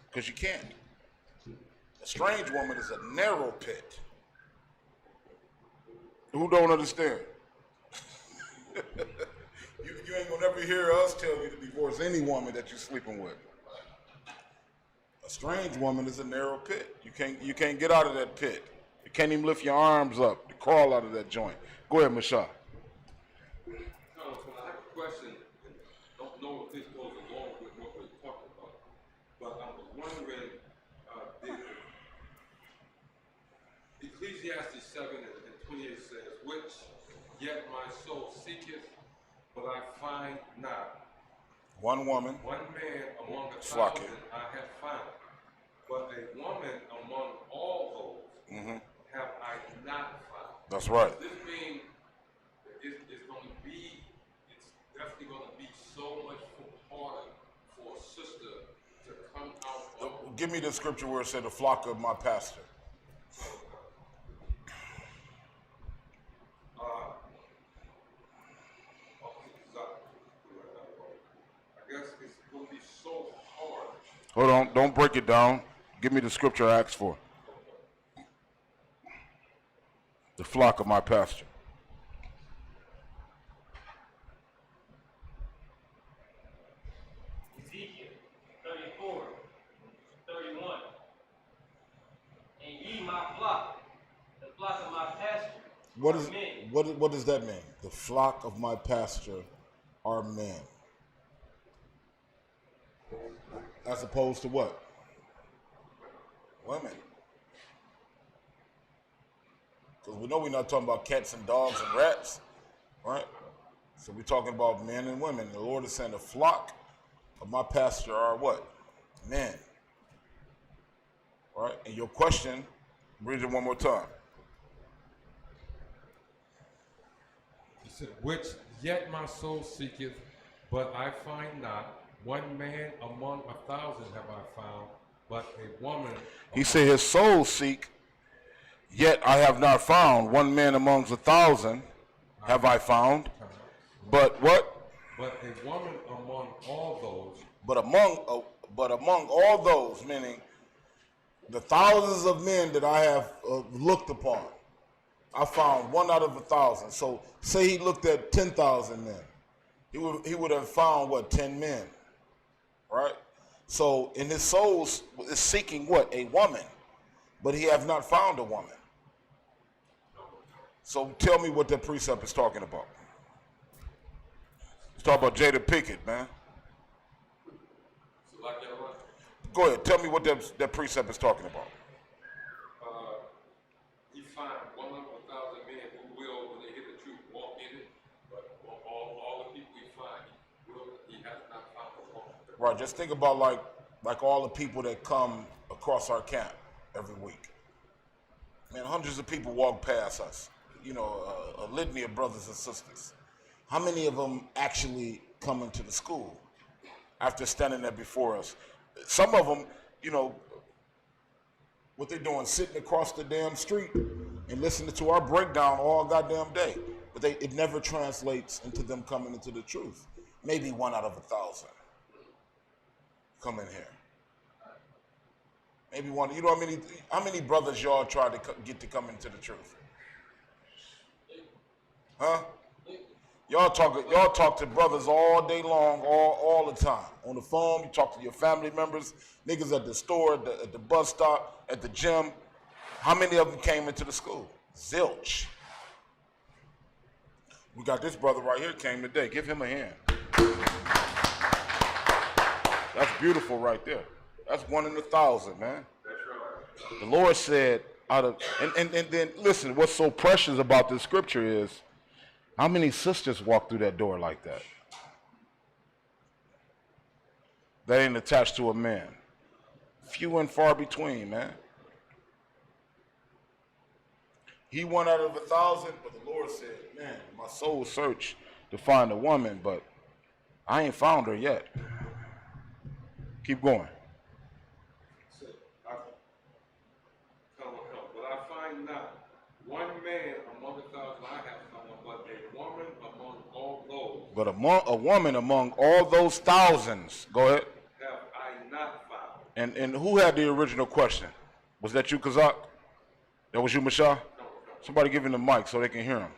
[SPEAKER 2] because you can't. A strange woman is a narrow pit. Who don't understand? you ain't gonna ever hear us tell you to divorce any woman that you're sleeping with. A strange woman is a narrow pit. You can't get out of that pit. You can't even lift your arms up to crawl out of that joint. Go ahead, Mashah.
[SPEAKER 6] I have a question. Don't know if this goes along with what we're talking about, but I was wondering, Ecclesiastes 7 and 28 says, which yet my soul seeketh, but I find not.
[SPEAKER 2] One woman.
[SPEAKER 6] One man among a
[SPEAKER 2] Flock
[SPEAKER 6] thousand
[SPEAKER 2] it.
[SPEAKER 6] I have found, but a woman among all those have I not found.
[SPEAKER 2] That's right.
[SPEAKER 6] Does this mean it's going to be, it's definitely going to be so much harder for a sister to come out of?
[SPEAKER 2] Give me the scripture where it said the flock of my pastor.
[SPEAKER 6] I guess it's going to be so hard.
[SPEAKER 2] Hold on, don't break it down. Give me the scripture I asked for. The flock of my pasture.
[SPEAKER 8] Ezekiel 34, 31. And ye my flock, the flock of my pasture.
[SPEAKER 2] What does that mean? The flock of my pasture are men. As opposed to what? Women. Because we know we're not talking about cats and dogs and rats, right? So we're talking about men and women. The Lord is saying the flock of my pasture are what? Men. Right? And your question, read it one more time.
[SPEAKER 6] He said, which yet my soul seeketh, but I find not. One man among 1,000 have I found, but a woman.
[SPEAKER 2] He said his soul seek, yet I have not found. One man amongst 1,000 have I found. But what?
[SPEAKER 6] But a woman among all those.
[SPEAKER 2] But among all those, meaning the thousands of men that I have looked upon, I found one out of 1,000. So say he looked at 10,000 men. He would have found what? 10 men. Right? So in his soul is seeking what? A woman. But he have not found a woman. So tell me what that precept is talking about. It's talking about Jada Pickett, man. Go ahead. Tell me what that precept is talking about.
[SPEAKER 6] He find one of 1,000 men who will, when they hear the truth, walk in it. But all the people he find, he has not found a woman.
[SPEAKER 2] Right. Just think about like all the people that come across our camp every week. Man, hundreds of people walk past us. You know, a litany of brothers and sisters. How many of them actually come into the school after standing there before us? Some of them, you know, what they're doing, sitting across the damn street and listening to our breakdown all goddamn day. But it never translates into them coming into the truth. Maybe one out of 1,000 come in here. Maybe one. You know how many brothers y'all try to get to come into the truth? Huh? Y'all talk to brothers all day long, all the time. On the phone, you talk to your family members, niggas at the store, at the bus stop, at the gym. How many of them came into the school? Zilch. We got this brother right here came today. Give him a hand. That's beautiful right there. That's 1 in 1,000, man. The Lord said, and then listen, what's so precious about this scripture is, how many sisters walk through that door like that? That ain't attached to a man. Few and far between, man. He 1 out of 1,000, but the Lord said, man, my soul searched to find a woman, but I ain't found her yet. Keep going.
[SPEAKER 6] But I find not one man among 1,000 I have found, but a woman among all those
[SPEAKER 2] But a woman among all those thousands, go ahead.
[SPEAKER 7] have I not found.
[SPEAKER 2] And who had the original question? Was that you, Kazak? That was you, Michelle? Somebody give him the mic so they can hear him.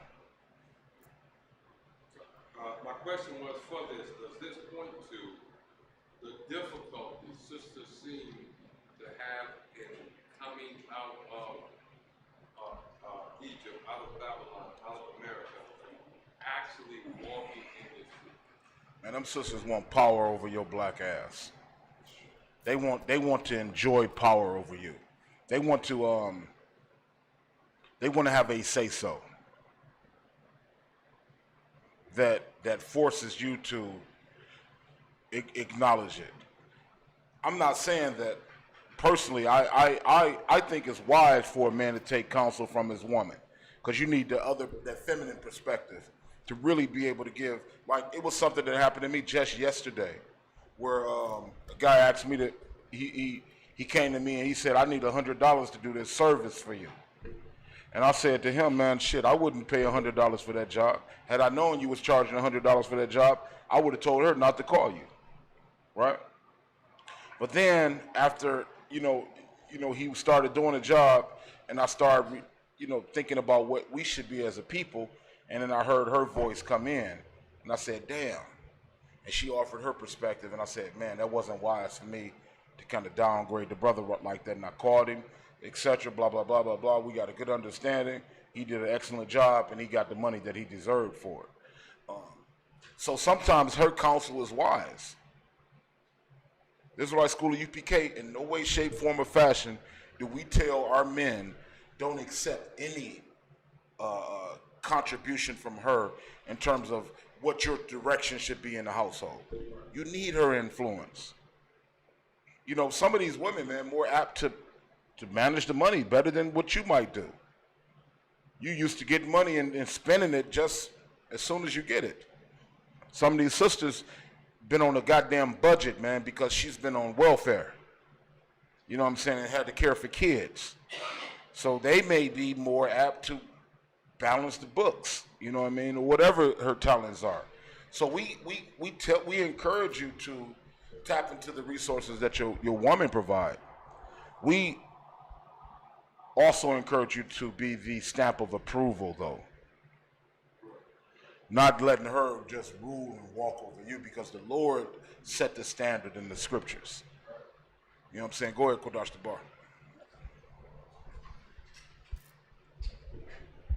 [SPEAKER 7] My question was for this. Does this point to the difficulties sisters seem to have in coming out of Egypt, out of Babylon, out of America, actually walking in this truth?
[SPEAKER 2] Man, them sisters want power over your black ass. They want to enjoy power over you. They want to have a say so. That forces you to acknowledge it. I'm not saying that personally. I think it's wise for a man to take counsel from his woman, because you need that feminine perspective to really be able to give. Like, it was something that happened to me just yesterday, where a guy asked me to. He came to me and he said, "I need $100 to do this service for you." And I said to him, "Man, shit, I wouldn't pay $100 for that job. Had I known you was charging $100 for that job, I would have told her not to call you, right?" But then after, he started doing a job, and I started, thinking about what we should be as a people, and then I heard her voice come in, and I said, "Damn." And she offered her perspective, and I said, "Man, that wasn't wise for me to kind of downgrade the brother like that." And I called him, etc., blah, blah, blah, blah, blah. We got a good understanding. He did an excellent job, and he got the money that he deserved for it. So sometimes her counsel is wise. This is why School of UPK, in no way, shape, form, or fashion, do we tell our men don't accept any contribution from her in terms of what your direction should be in the household. You need her influence. Some of these women, man, more apt to manage the money better than what you might do. You used to get money and spending it just as soon as you get it. Some of these sisters been on a goddamn budget, man, because she's been on welfare. You know what I'm saying? And had to care for kids. So they may be more apt to balance the books, you know what I mean, or whatever her talents are. So we encourage you to tap into the resources that your woman provide. We also encourage you to be the stamp of approval, though. Not letting her just rule and walk over you, because the Lord set the standard in the scriptures. You know what I'm saying? Go ahead, Kodash the Bar.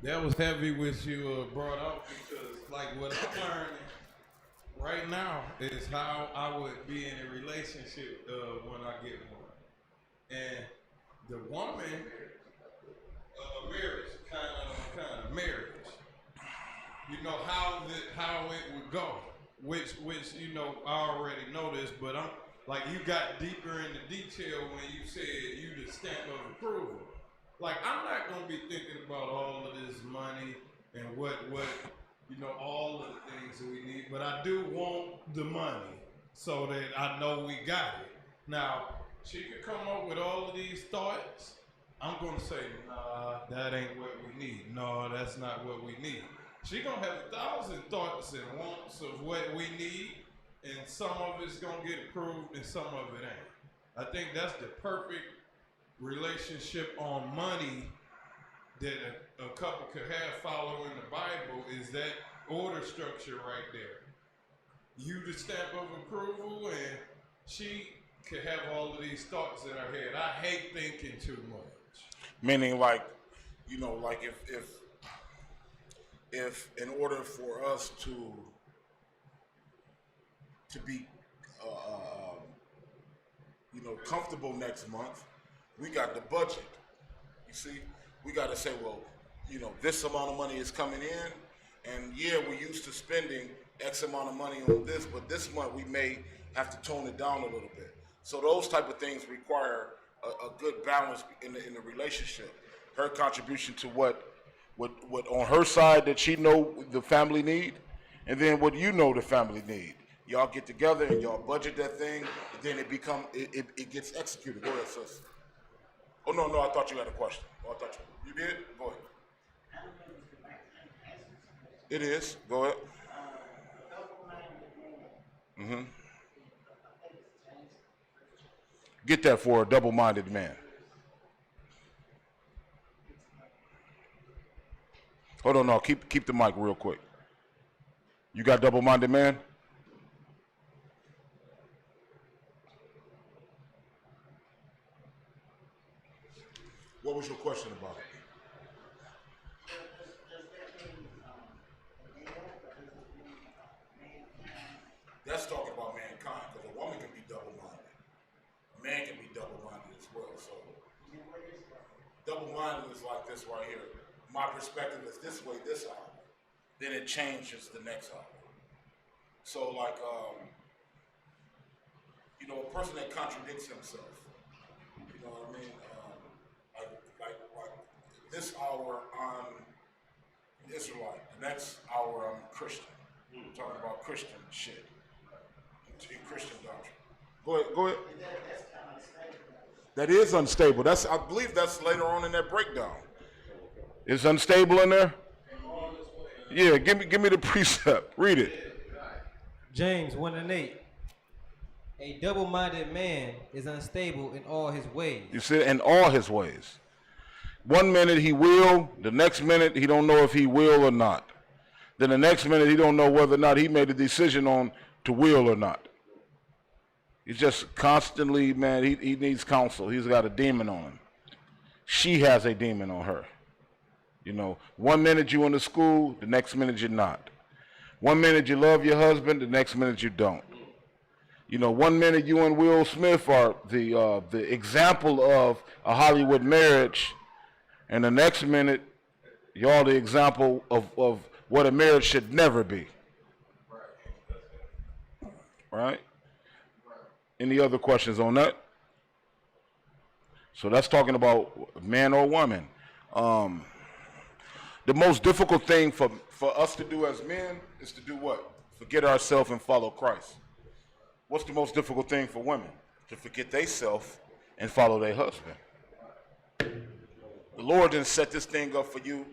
[SPEAKER 7] That was heavy what you brought up, because like what I'm learning right now is how I would be in a relationship when I get one. And the woman, marriage, kind of marriage. You know how it would go, which I already know this, but I'm like, you got deeper into detail when you said you the stamp of approval. Like, I'm not gonna be thinking about all of this money and what all of the things that we need, but I do want the money so that I know we got it. Now, she could come up with all of these thoughts. I'm gonna say, nah, that ain't what we need. No, that's not what we need. She gonna have 1,000 thoughts and wants of what we need, and some of it's gonna get approved and some of it ain't. I think that's the perfect relationship on money that a couple could have following the Bible, is that order structure right there. You the stamp of approval, and she could have all of these thoughts in her head. I hate thinking too much.
[SPEAKER 2] Meaning, like, like if in order for us to be comfortable next month, we got the budget. You see, we got to say, well, this amount of money is coming in, and yeah, we're used to spending X amount of money on this, but this month we may have to tone it down a little bit. So those type of things require a good balance in the relationship. Her contribution to what on her side that she know the family need, and then what the family need. Y'all get together and y'all budget that thing, and then it gets executed. Go ahead, sis. Oh, no, I thought you had a question. Oh, I thought you did? Go ahead. It is. Go ahead.
[SPEAKER 10] A couple
[SPEAKER 2] Mm-hmm. Get that for a double-minded man. Hold on, no, keep the mic real quick. You got double-minded man? What was your question about it? That's talking about mankind, because a woman can be double-minded. A man can be double-minded as well. So double-minded is like this right here. My perspective is this way this hour. Then it changes the next hour. So like, a person that contradicts himself. You know what I mean? Like this hour I'm Israelite, the next hour I'm Christian. Talking about Christian shit. Christian doctrine. Go ahead. That is unstable. I believe that's later on in that breakdown. It's unstable in there? Yeah, give me the precept. Read it.
[SPEAKER 10] James 1:8. A double-minded man is unstable in all his ways.
[SPEAKER 2] You see, in all his ways. One minute he will, the next minute he don't know if he will or not. Then the next minute he don't know whether or not he made a decision on to will or not. He's just constantly, man, he needs counsel. He's got a demon on him. She has a demon on her. One minute you in the school, the next minute you're not. One minute you love your husband, the next minute you don't. 1 minute you and Will Smith are the example of a Hollywood marriage, and the next minute y'all the example of what a marriage should never be. Right? Any other questions on that? So that's talking about man or woman. The most difficult thing for us to do as men is to do what? Forget ourselves and follow Christ. What's the most difficult thing for women? To forget theyself and follow their husband. The Lord didn't set this thing up for you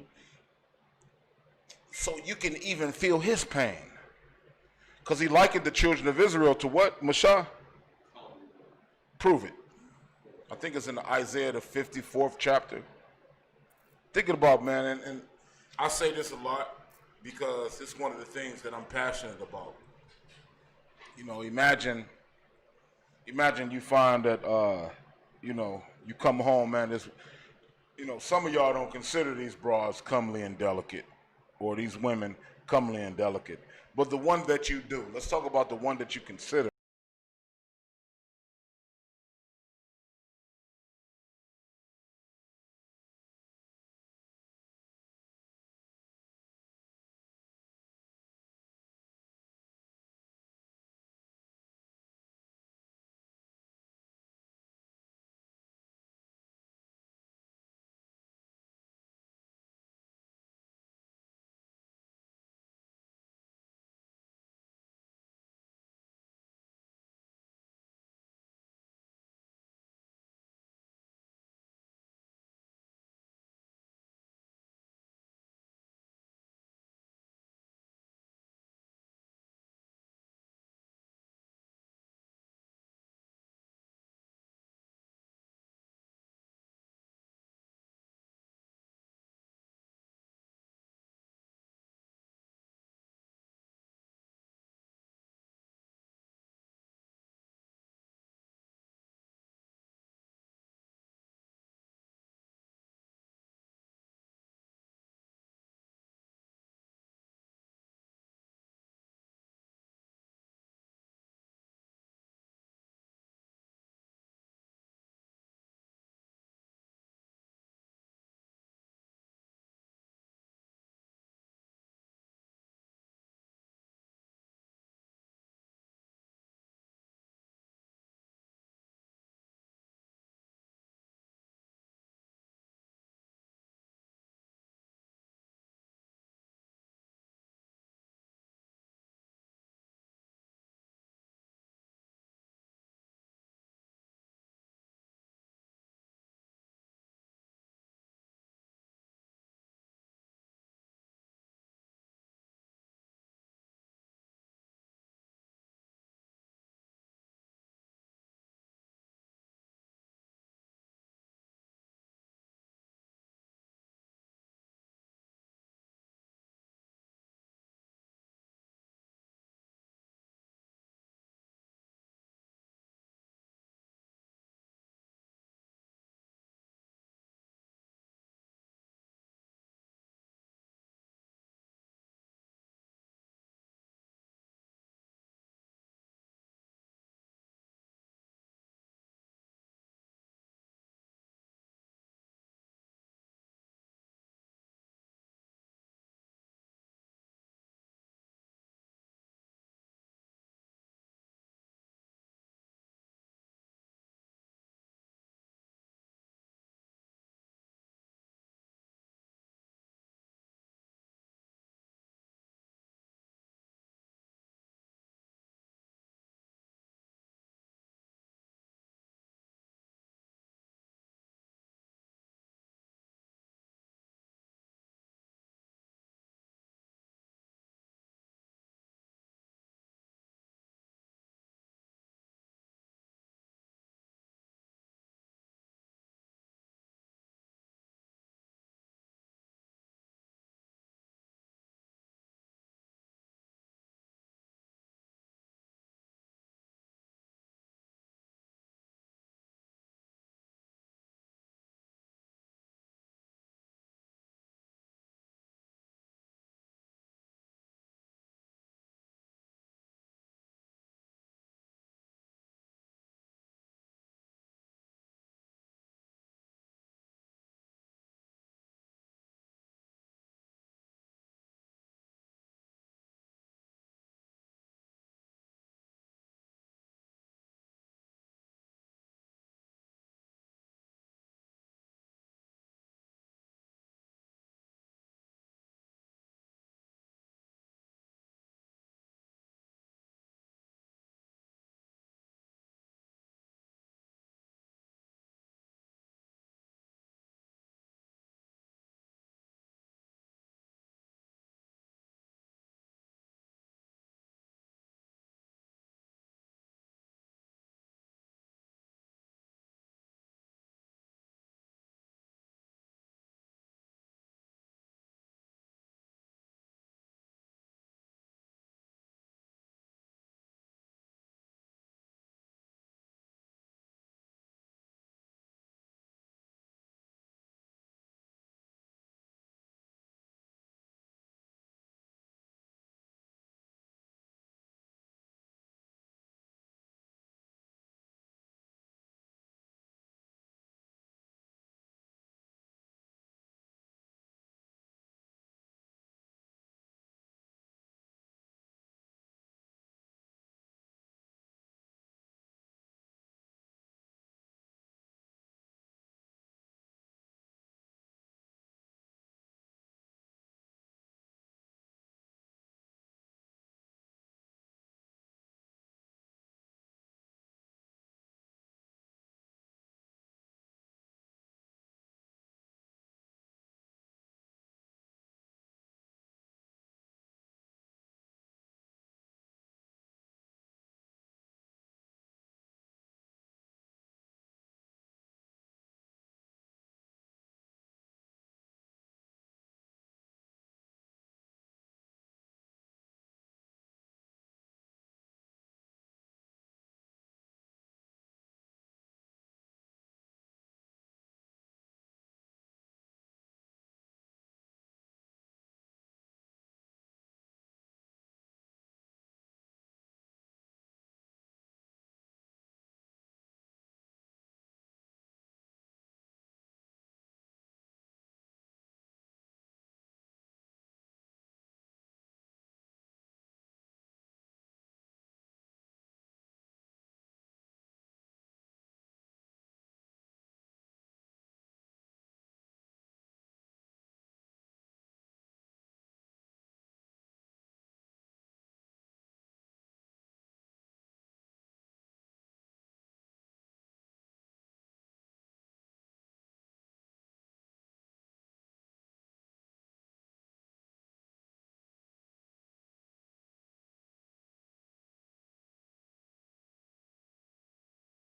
[SPEAKER 2] so you can even feel his pain. Because he likened the children of Israel to what, Mashah? Prove it. I think it's in Isaiah, the 54th chapter. Thinking about, man, and I say this a lot because it's one of the things that I'm passionate about. Imagine you find that, you come home, man, some of y'all don't consider these bras comely and delicate, or these women comely and delicate. But the one that you do, let's talk about the one that you consider.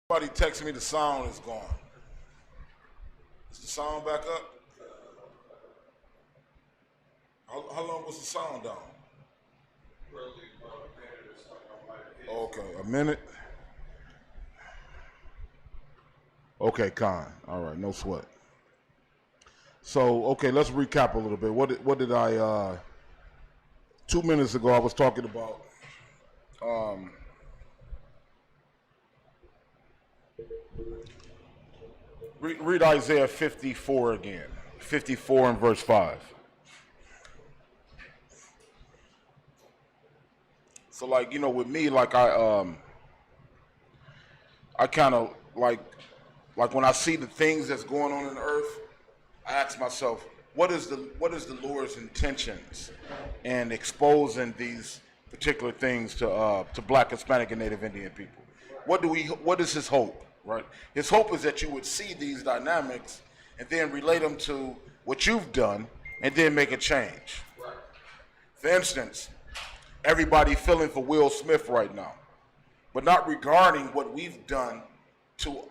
[SPEAKER 2] Somebody texted me the sound is gone. Is the sound back up? How long was the sound down? Okay, a minute. Okay, Con. All right, no sweat. So, okay, let's recap a little bit. What did I 2 minutes ago I was talking about read Isaiah 54 again. 54 and verse 5. So like, you know, with me, like I kind of like when I see the things that's going on in the earth, I ask myself, what is the Lord's intentions in exposing these particular things to Black, Hispanic, and Native Indian people? What is his hope, right? His hope is that you would see these dynamics and then relate them to what you've done and then make a change. For instance, everybody feeling for Will Smith right now, but not regarding what we've done to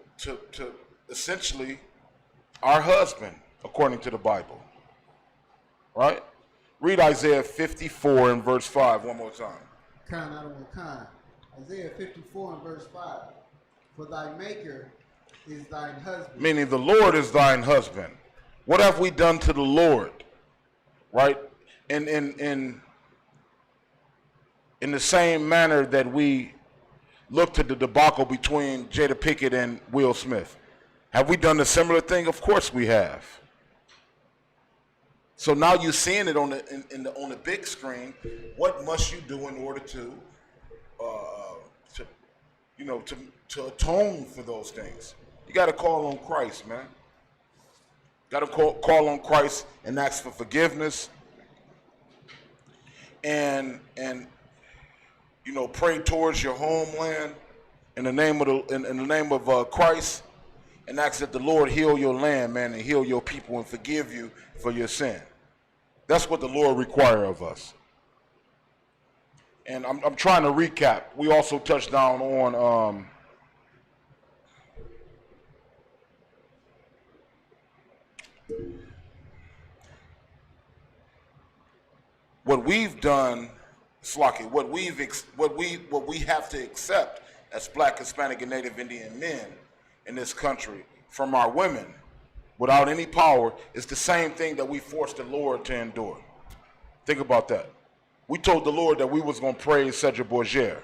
[SPEAKER 2] essentially our husband, according to the Bible. Right? Read Isaiah 54 and verse 5 one more time.
[SPEAKER 11] Kind out of kind. Isaiah 54 and verse 5. For thy maker is thine husband.
[SPEAKER 2] Meaning the Lord is thine husband. What have we done to the Lord? Right? In the same manner that we looked at the debacle between Jada Pinkett and Will Smith. Have we done a similar thing? Of course we have. So now you're seeing it on the big screen. What must you do in order to atone for those things? You got to call on Christ, man. Got to call on Christ and ask for forgiveness, and pray towards your homeland in the name of Christ, and ask that the Lord heal your land, man, and heal your people and forgive you for your sin. That's what the Lord requires of us. And I'm trying to recap. We also touched down on what we've done, Slocky, what we have to accept as Black, Hispanic, and Native Indian men in this country from our women without any power is the same thing that we forced the Lord to endure. Think about that. We told the Lord that we was going to praise Cedric Borgia,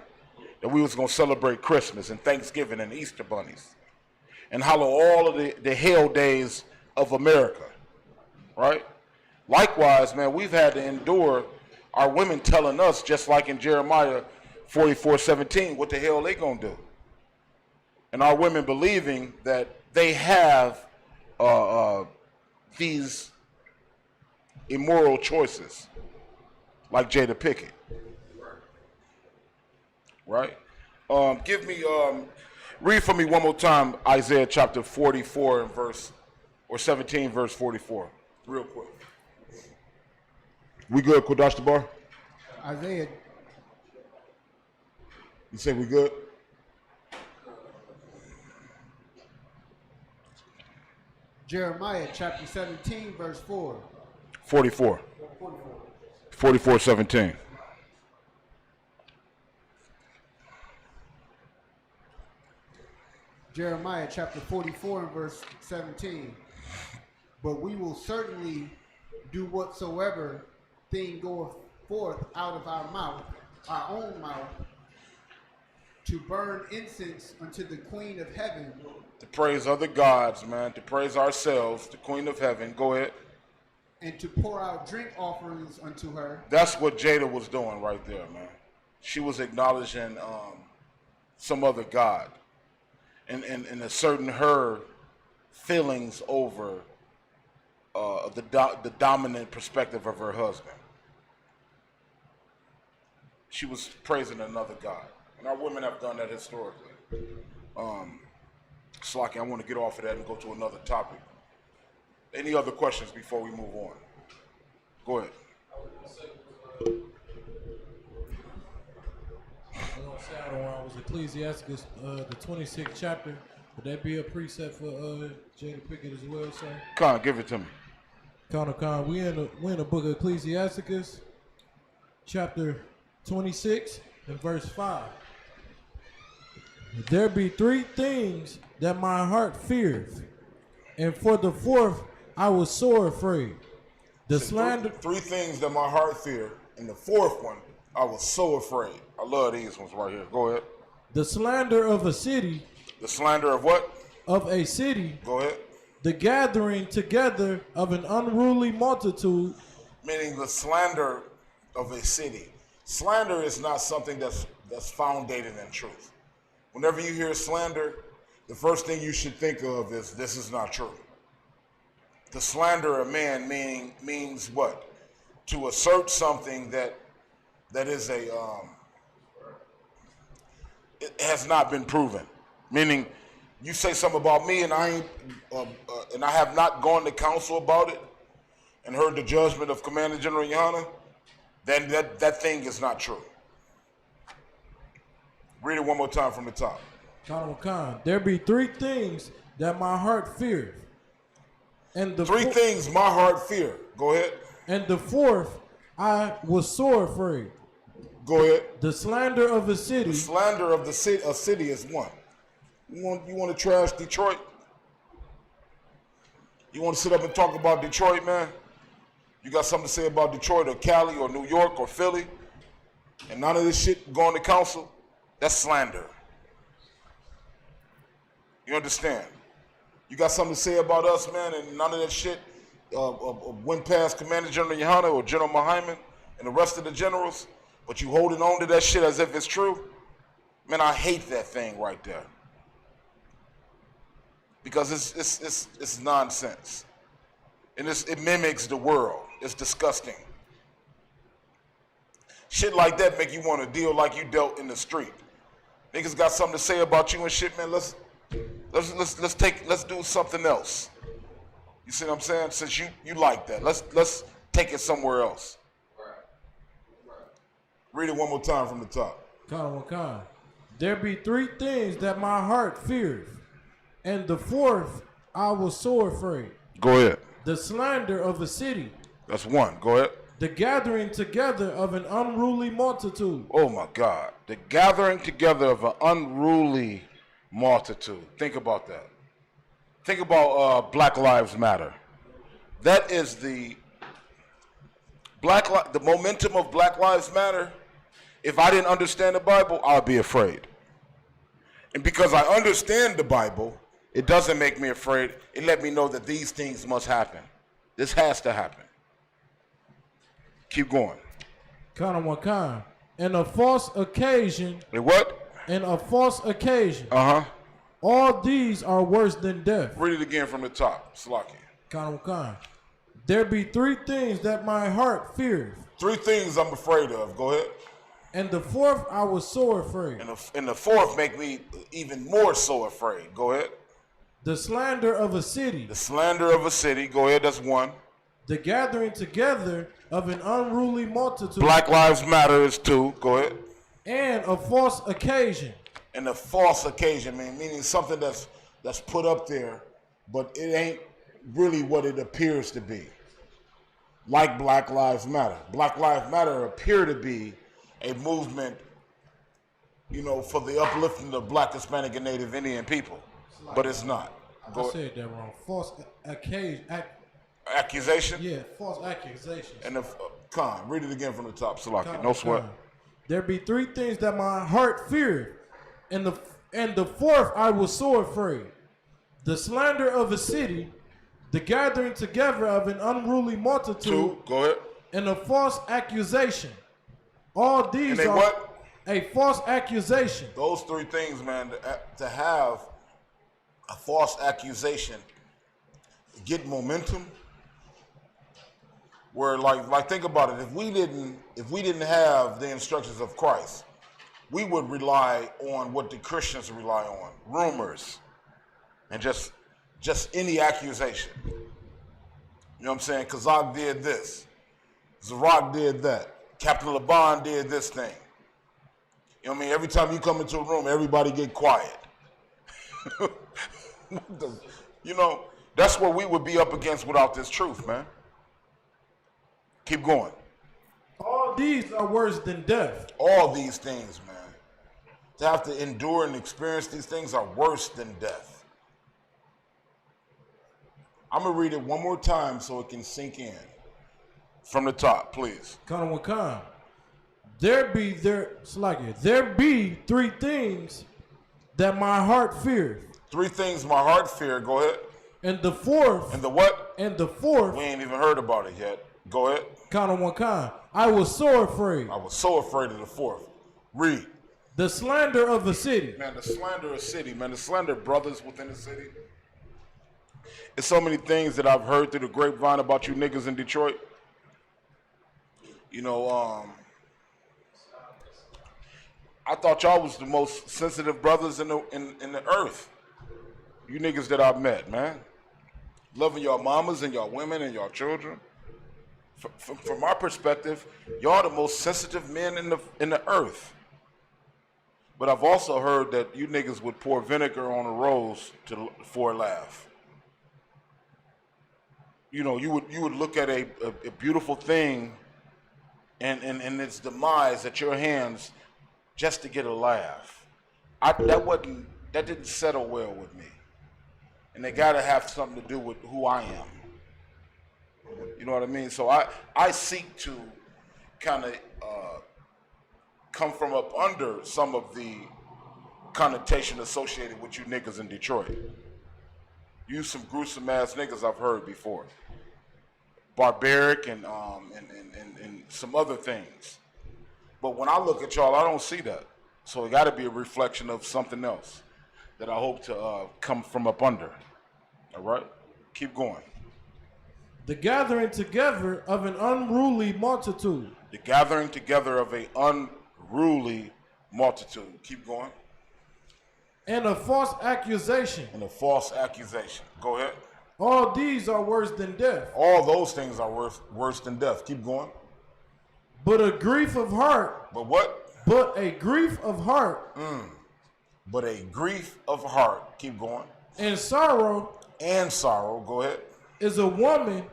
[SPEAKER 2] that we was going to celebrate Christmas and Thanksgiving and Easter bunnies, and hallow all of the hell days of America, right? Likewise, man, we've had to endure our women telling us, just like in Jeremiah 44:17, what the hell they gonna do. And our women believing that they have these immoral choices, like Jada Pinkett. Right? Read for me one more time Isaiah chapter 44 and 17 verse 44, real quick. We good, Kodash the bar?
[SPEAKER 11] Isaiah.
[SPEAKER 2] You say we good?
[SPEAKER 11] Jeremiah chapter 17 verse 4.
[SPEAKER 2] 44. 44:17.
[SPEAKER 11] Jeremiah chapter 44 and verse 17. But we will certainly do whatsoever thing goeth forth out of our mouth, our own mouth, to burn incense unto the Queen of Heaven.
[SPEAKER 2] To praise other gods, man. To praise ourselves, the Queen of Heaven. Go ahead.
[SPEAKER 11] And to pour out drink offerings unto her.
[SPEAKER 2] That's what Jada was doing right there, man. She was acknowledging some other god and asserting her feelings over the dominant perspective of her husband. She was praising another god. And our women have done that historically. Slocky, I want to get off of that and go to another topic. Any other questions before we move on? Go ahead.
[SPEAKER 6] It's gonna sound Padawan was Ecclesiasticus, the 26th chapter. Would that be a precept for Jada Pickett as well, sir?
[SPEAKER 2] Con, give it to me.
[SPEAKER 6] Con, we in the book of Ecclesiasticus, chapter 26 and verse 5. There be three things that my heart fears, and for the fourth I was sore afraid. The slander.
[SPEAKER 2] Three things that my heart fear, and the fourth one I was so afraid. I love these ones right here. Go ahead.
[SPEAKER 6] The slander of a city.
[SPEAKER 2] The slander of what?
[SPEAKER 6] Of a city.
[SPEAKER 2] Go ahead.
[SPEAKER 6] The gathering together of an unruly multitude.
[SPEAKER 2] Meaning the slander of a city. Slander is not something that's founded in truth. Whenever you hear slander, the first thing you should think of is this is not true. To slander a man means what? To assert something that is it has not been proven. Meaning, you say something about me and I ain't, and I have not gone to council about it and heard the judgment of Commander General Yana, then that thing is not true. Read it one more time from the top.
[SPEAKER 6] Khan, there be three things that my heart fears. And the
[SPEAKER 2] three things my heart fear. Go ahead.
[SPEAKER 6] And the fourth, I was sore afraid.
[SPEAKER 2] Go ahead.
[SPEAKER 6] The slander of a city.
[SPEAKER 2] The slander of a city is one. You want to trash Detroit? You want to sit up and talk about Detroit, man? You got something to say about Detroit or Cali or New York or Philly? And none of this shit going to council? That's slander. You understand? You got something to say about us, man, and none of that shit went past Commander General Yohana or General Mahyman and the rest of the generals, but you holding on to that shit as if it's true? Man, I hate that thing right there. Because it's nonsense. And it mimics the world. It's disgusting. Shit like that make you want to deal like you dealt in the street. Niggas got something to say about you and shit, man. Let's do something else. You see what I'm saying? Since you like that, let's take it somewhere else. Read it one more time from the top.
[SPEAKER 6] Khan. There be three things that my heart fears, and the fourth I was sore afraid.
[SPEAKER 2] Go ahead.
[SPEAKER 6] The slander of a city.
[SPEAKER 2] That's one. Go ahead.
[SPEAKER 6] The gathering together of an unruly multitude.
[SPEAKER 2] Oh my God. The gathering together of an unruly multitude. Think about that. Think about Black Lives Matter. That is the momentum of Black Lives Matter. If I didn't understand the Bible, I'd be afraid. And because I understand the Bible, it doesn't make me afraid. It let me know that these things must happen. This has to happen. Keep going.
[SPEAKER 6] Khan. And a false occasion.
[SPEAKER 2] A what?
[SPEAKER 6] And a false occasion.
[SPEAKER 2] Uh-huh.
[SPEAKER 6] All these are worse than death.
[SPEAKER 2] Read it again from the top. Slaki.
[SPEAKER 6] Khan. There be three things that my heart fears.
[SPEAKER 2] Three things I'm afraid of. Go ahead.
[SPEAKER 6] And the fourth I was so afraid.
[SPEAKER 2] And the fourth make me even more so afraid. Go ahead.
[SPEAKER 6] The slander of a city.
[SPEAKER 2] The slander of a city. Go ahead. That's one.
[SPEAKER 6] The gathering together of an unruly multitude.
[SPEAKER 2] Black Lives Matter is two. Go ahead.
[SPEAKER 6] And a false occasion.
[SPEAKER 2] And a false occasion, meaning something that's put up there, but it ain't really what it appears to be. Like Black Lives Matter. Black Lives Matter appear to be a movement, for the uplifting of Black, Hispanic, and Native Indian people, but it's not.
[SPEAKER 6] I said that wrong. False occasion.
[SPEAKER 2] Accusation?
[SPEAKER 6] Yeah, false accusations.
[SPEAKER 2] And read it again from the top, Salaki. No sweat.
[SPEAKER 6] There be three things that my heart feared, and the fourth I was so afraid. The slander of a city, the gathering together of an unruly multitude.
[SPEAKER 2] Two, go ahead.
[SPEAKER 6] And a false accusation. All these are
[SPEAKER 2] what?
[SPEAKER 6] A false accusation.
[SPEAKER 2] Those three things, man, to have a false accusation, get momentum. Where like think about it, if we didn't have the instructions of Christ, we would rely on what the Christians rely on, rumors, and just any accusation. You know what I'm saying? Kazak did this, Zarak did that, Captain Laban did this thing. You know what I mean? Every time you come into a room, everybody get quiet. You know, that's what we would be up against without this truth, man. Keep going.
[SPEAKER 12] All these are worse than death.
[SPEAKER 2] All these things, man. To have to endure and experience these things are worse than death. I'm going to read it one more time so it can sink in. From the top, please.
[SPEAKER 12] Kana Wakan. There be three things that my heart fears.
[SPEAKER 2] Three things my heart fear. Go ahead.
[SPEAKER 12] And the fourth.
[SPEAKER 2] And the what?
[SPEAKER 12] And the fourth.
[SPEAKER 2] We ain't even heard about it yet. Go ahead.
[SPEAKER 12] Kana Wakan. I was so afraid.
[SPEAKER 2] I was so afraid of the fourth. Read.
[SPEAKER 12] The slander of the city.
[SPEAKER 2] Man, the slander of the city. Man, the slander of brothers within the city. It's so many things that I've heard through the grapevine about you niggas in Detroit. You know, I thought y'all was the most sensitive brothers in the earth. You niggas that I've met, man. Loving y'all mamas and y'all women and y'all children. From my perspective, y'all the most sensitive men in the earth. But I've also heard that you niggas would pour vinegar on a rose for a laugh. You know, you would look at a beautiful thing and its demise at your hands just to get a laugh. That didn't settle well with me. And they gotta have something to do with who I am. You know what I mean? So I seek to kind of come from up under some of the connotation associated with you niggas in Detroit. You some gruesome ass niggas I've heard before. Barbaric and some other things. But when I look at y'all, I don't see that. So it got to be a reflection of something else that I hope to come from up under. All right? Keep going.
[SPEAKER 12] The gathering together of an unruly multitude.
[SPEAKER 2] The gathering together of an unruly multitude. Keep going.
[SPEAKER 12] And a false accusation.
[SPEAKER 2] And a false accusation. Go ahead.
[SPEAKER 12] All these are worse than death.
[SPEAKER 2] All those things are worse than death. Keep going.
[SPEAKER 12] But a grief of heart.
[SPEAKER 2] But what?
[SPEAKER 12] But a grief of heart.
[SPEAKER 2] But a grief of heart. Keep going.
[SPEAKER 12] And sorrow.
[SPEAKER 2] And sorrow. Go ahead.
[SPEAKER 12] Is a woman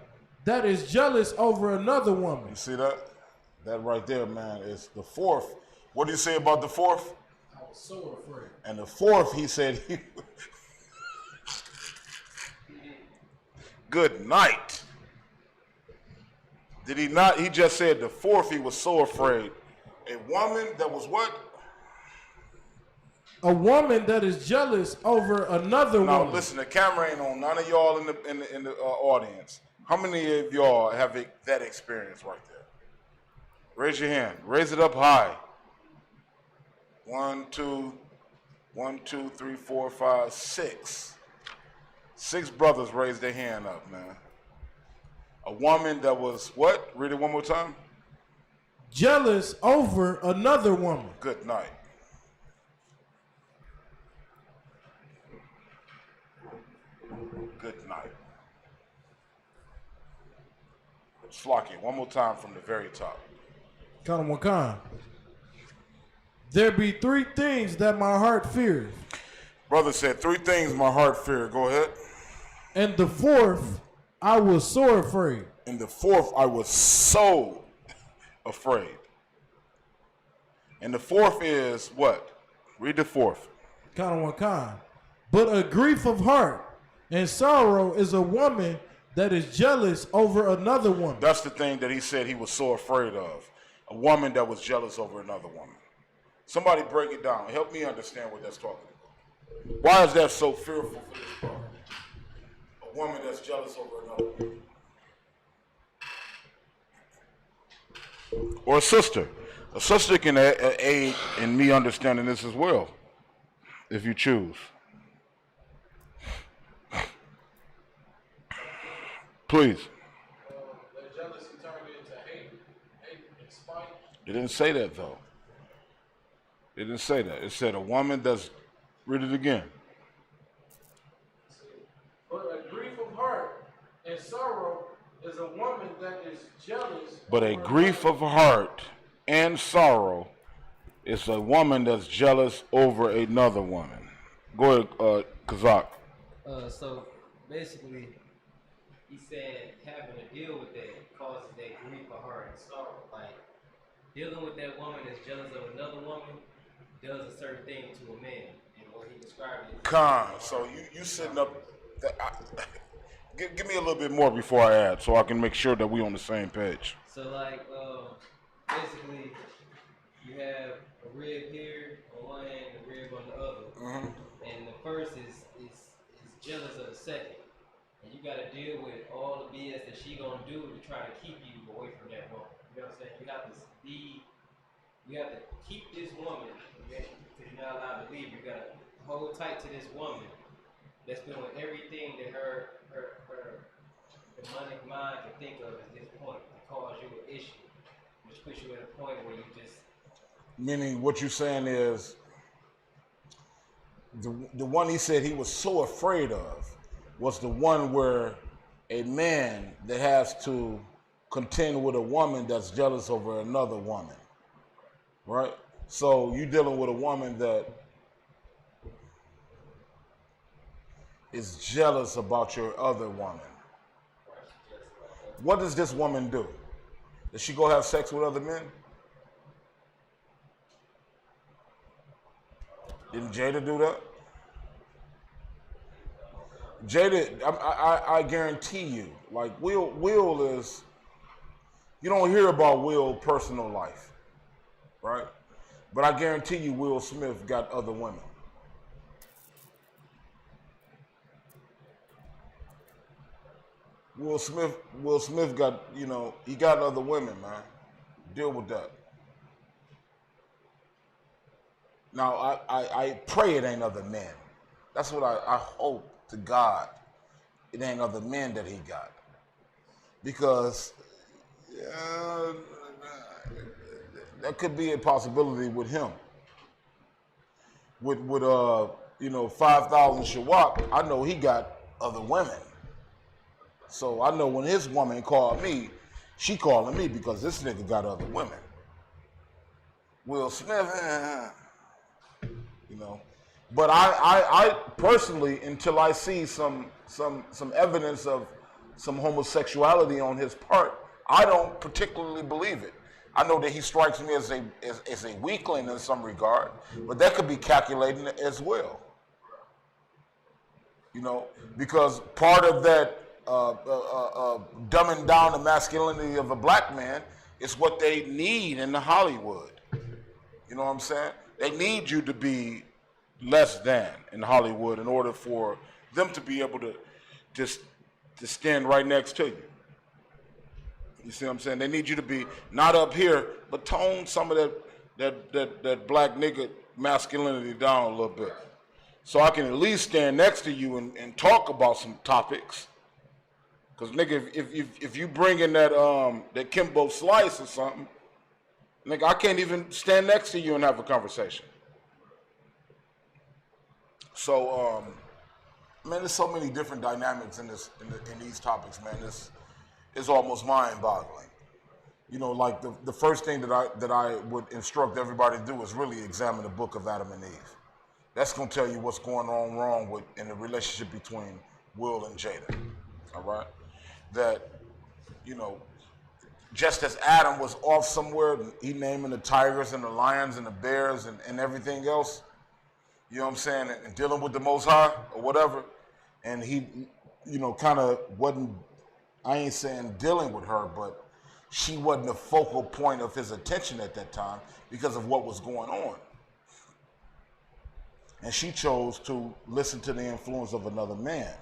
[SPEAKER 12] that is jealous over another woman.
[SPEAKER 2] You see that? That right there, man, is the fourth. What do you say about the fourth?
[SPEAKER 12] I was so afraid.
[SPEAKER 2] And the fourth, he said, good night. Did he not? He just said the fourth, he was so afraid. A woman that was what?
[SPEAKER 12] A woman that is jealous over another woman.
[SPEAKER 2] Now listen, the camera ain't on. None of y'all in the audience. How many of y'all have that experience right there? Raise your hand. Raise it up high. 1, 2, 3, 4, 5, 6. 6 brothers raised their hand up, man. A woman that was what? Read it one more time.
[SPEAKER 12] Jealous over another woman.
[SPEAKER 2] Good night. Good night. Slocky, one more time from the very top.
[SPEAKER 12] Kana Wakan. There be 3 things that my heart fears.
[SPEAKER 2] Brother said 3 things my heart fear. Go ahead.
[SPEAKER 12] And the fourth, I was so afraid.
[SPEAKER 2] And the fourth, I was so afraid. And the fourth is what? Read the fourth.
[SPEAKER 12] Kana Wakan. But a grief of heart and sorrow is a woman that is jealous over another woman.
[SPEAKER 2] That's the thing that he said he was so afraid of. A woman that was jealous over another woman. Somebody break it down. Help me understand what that's talking about. Why is that so fearful for this brother? A woman that's jealous over another woman. Or a sister. A sister can aid in me understanding this as well, if you choose. Please.
[SPEAKER 12] That jealousy turned into hate and spite.
[SPEAKER 2] It didn't say that, though. It didn't say that. It said a woman that's, read it again.
[SPEAKER 12] But a grief of heart and sorrow is a woman that is jealous.
[SPEAKER 2] But a grief of heart and sorrow
[SPEAKER 5] It's a woman that's jealous over another woman. Go ahead, Kazak.
[SPEAKER 10] So basically, he said having to deal with that causes that grief for her and sorrow. Like dealing with that woman that's jealous of another woman does a certain thing to a man, and what he described is.
[SPEAKER 5] So you sitting up. Give me a little bit more before I add, so I can make sure that we on the same page.
[SPEAKER 10] So like basically, you have a rib here on one hand, and a rib on the other, and the first is jealous of the second. And you gotta deal with all the BS that she gonna do to try to keep you away from that woman. You know what I'm saying? You have to keep this woman, because you're not allowed to leave. You gotta hold tight to this woman that's doing everything that her demonic mind can think of at this point to cause you an issue, which puts you at a point where you just.
[SPEAKER 5] Meaning, what you're saying is the one he said he was so afraid of was the one where a man that has to contend with a woman that's jealous over another woman, right? So you're dealing with a woman that is jealous about your other woman. What does this woman do? Does she go have sex with other men? Didn't Jada do that? Jada, I guarantee you, like Will is, you don't hear about Will's personal life, right? But I guarantee you Will Smith got other women. Will Smith got, he got other women, man. Deal with that. Now, I pray it ain't other men. That's what I hope to God. It ain't other men that he got. Because that could be a possibility with him. With 5,000 Shawak, I know he got other women. So I know when his woman called me, she calling me because this nigga got other women. Will Smith, But I personally, until I see some evidence of some homosexuality on his part, I don't particularly believe it. I know that he strikes me as a weakling in some regard, but that could be calculating as well. Because part of that dumbing down the masculinity of a black man is what they need in the Hollywood. You know what I'm saying? They need you to be less than in Hollywood in order for them to be able to just to stand right next to you. You see what I'm saying? They need you to be not up here, but tone some of that black nigga masculinity down a little bit. So I can at least stand next to you and talk about some topics. Cause nigga, if you bring in that Kimbo Slice or something, nigga, I can't even stand next to you and have a conversation. So, man, there's so many different dynamics in these topics, man. It's almost mind-boggling. Like the first thing that I would instruct everybody to do is really examine the book of Adam and Eve. That's gonna tell you what's going on wrong in the relationship between Will and Jada. All right, that just as Adam was off somewhere, he naming the tigers and the lions and the bears and everything else. You know what I'm saying? And dealing with the Most High or whatever. And he, kind of wasn't, I ain't saying dealing with her, but she wasn't the focal point of his attention at that time because of what was going on. And she chose to listen to the influence of another man.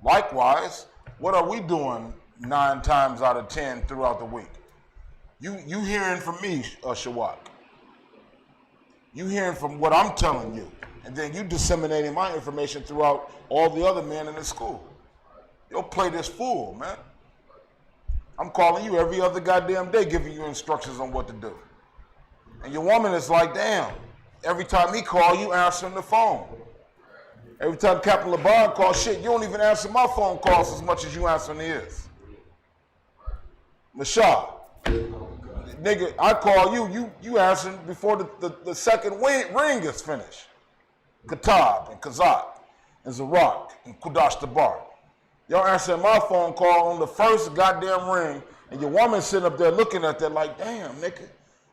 [SPEAKER 5] Likewise, what are we doing 9 times out of 10 throughout the week? You hearing from me, Shawak. You hearing from what I'm telling you. And then you disseminating my information throughout all the other men in the school. You'll play this fool, man. I'm calling you every other goddamn day, giving you instructions on what to do. And your woman is like, damn, every time he call, you answering the phone. Every time Captain LeBron calls, shit, you don't even answer my phone calls as much as you answering his. Mashah,
[SPEAKER 2] nigga, I call you, you answering before the second ring is finished. Katab and Kazak and Zarak and Kudash Tabar. Y'all answering my phone call on the first goddamn ring, and your woman sitting up there looking at that like, damn, nigga,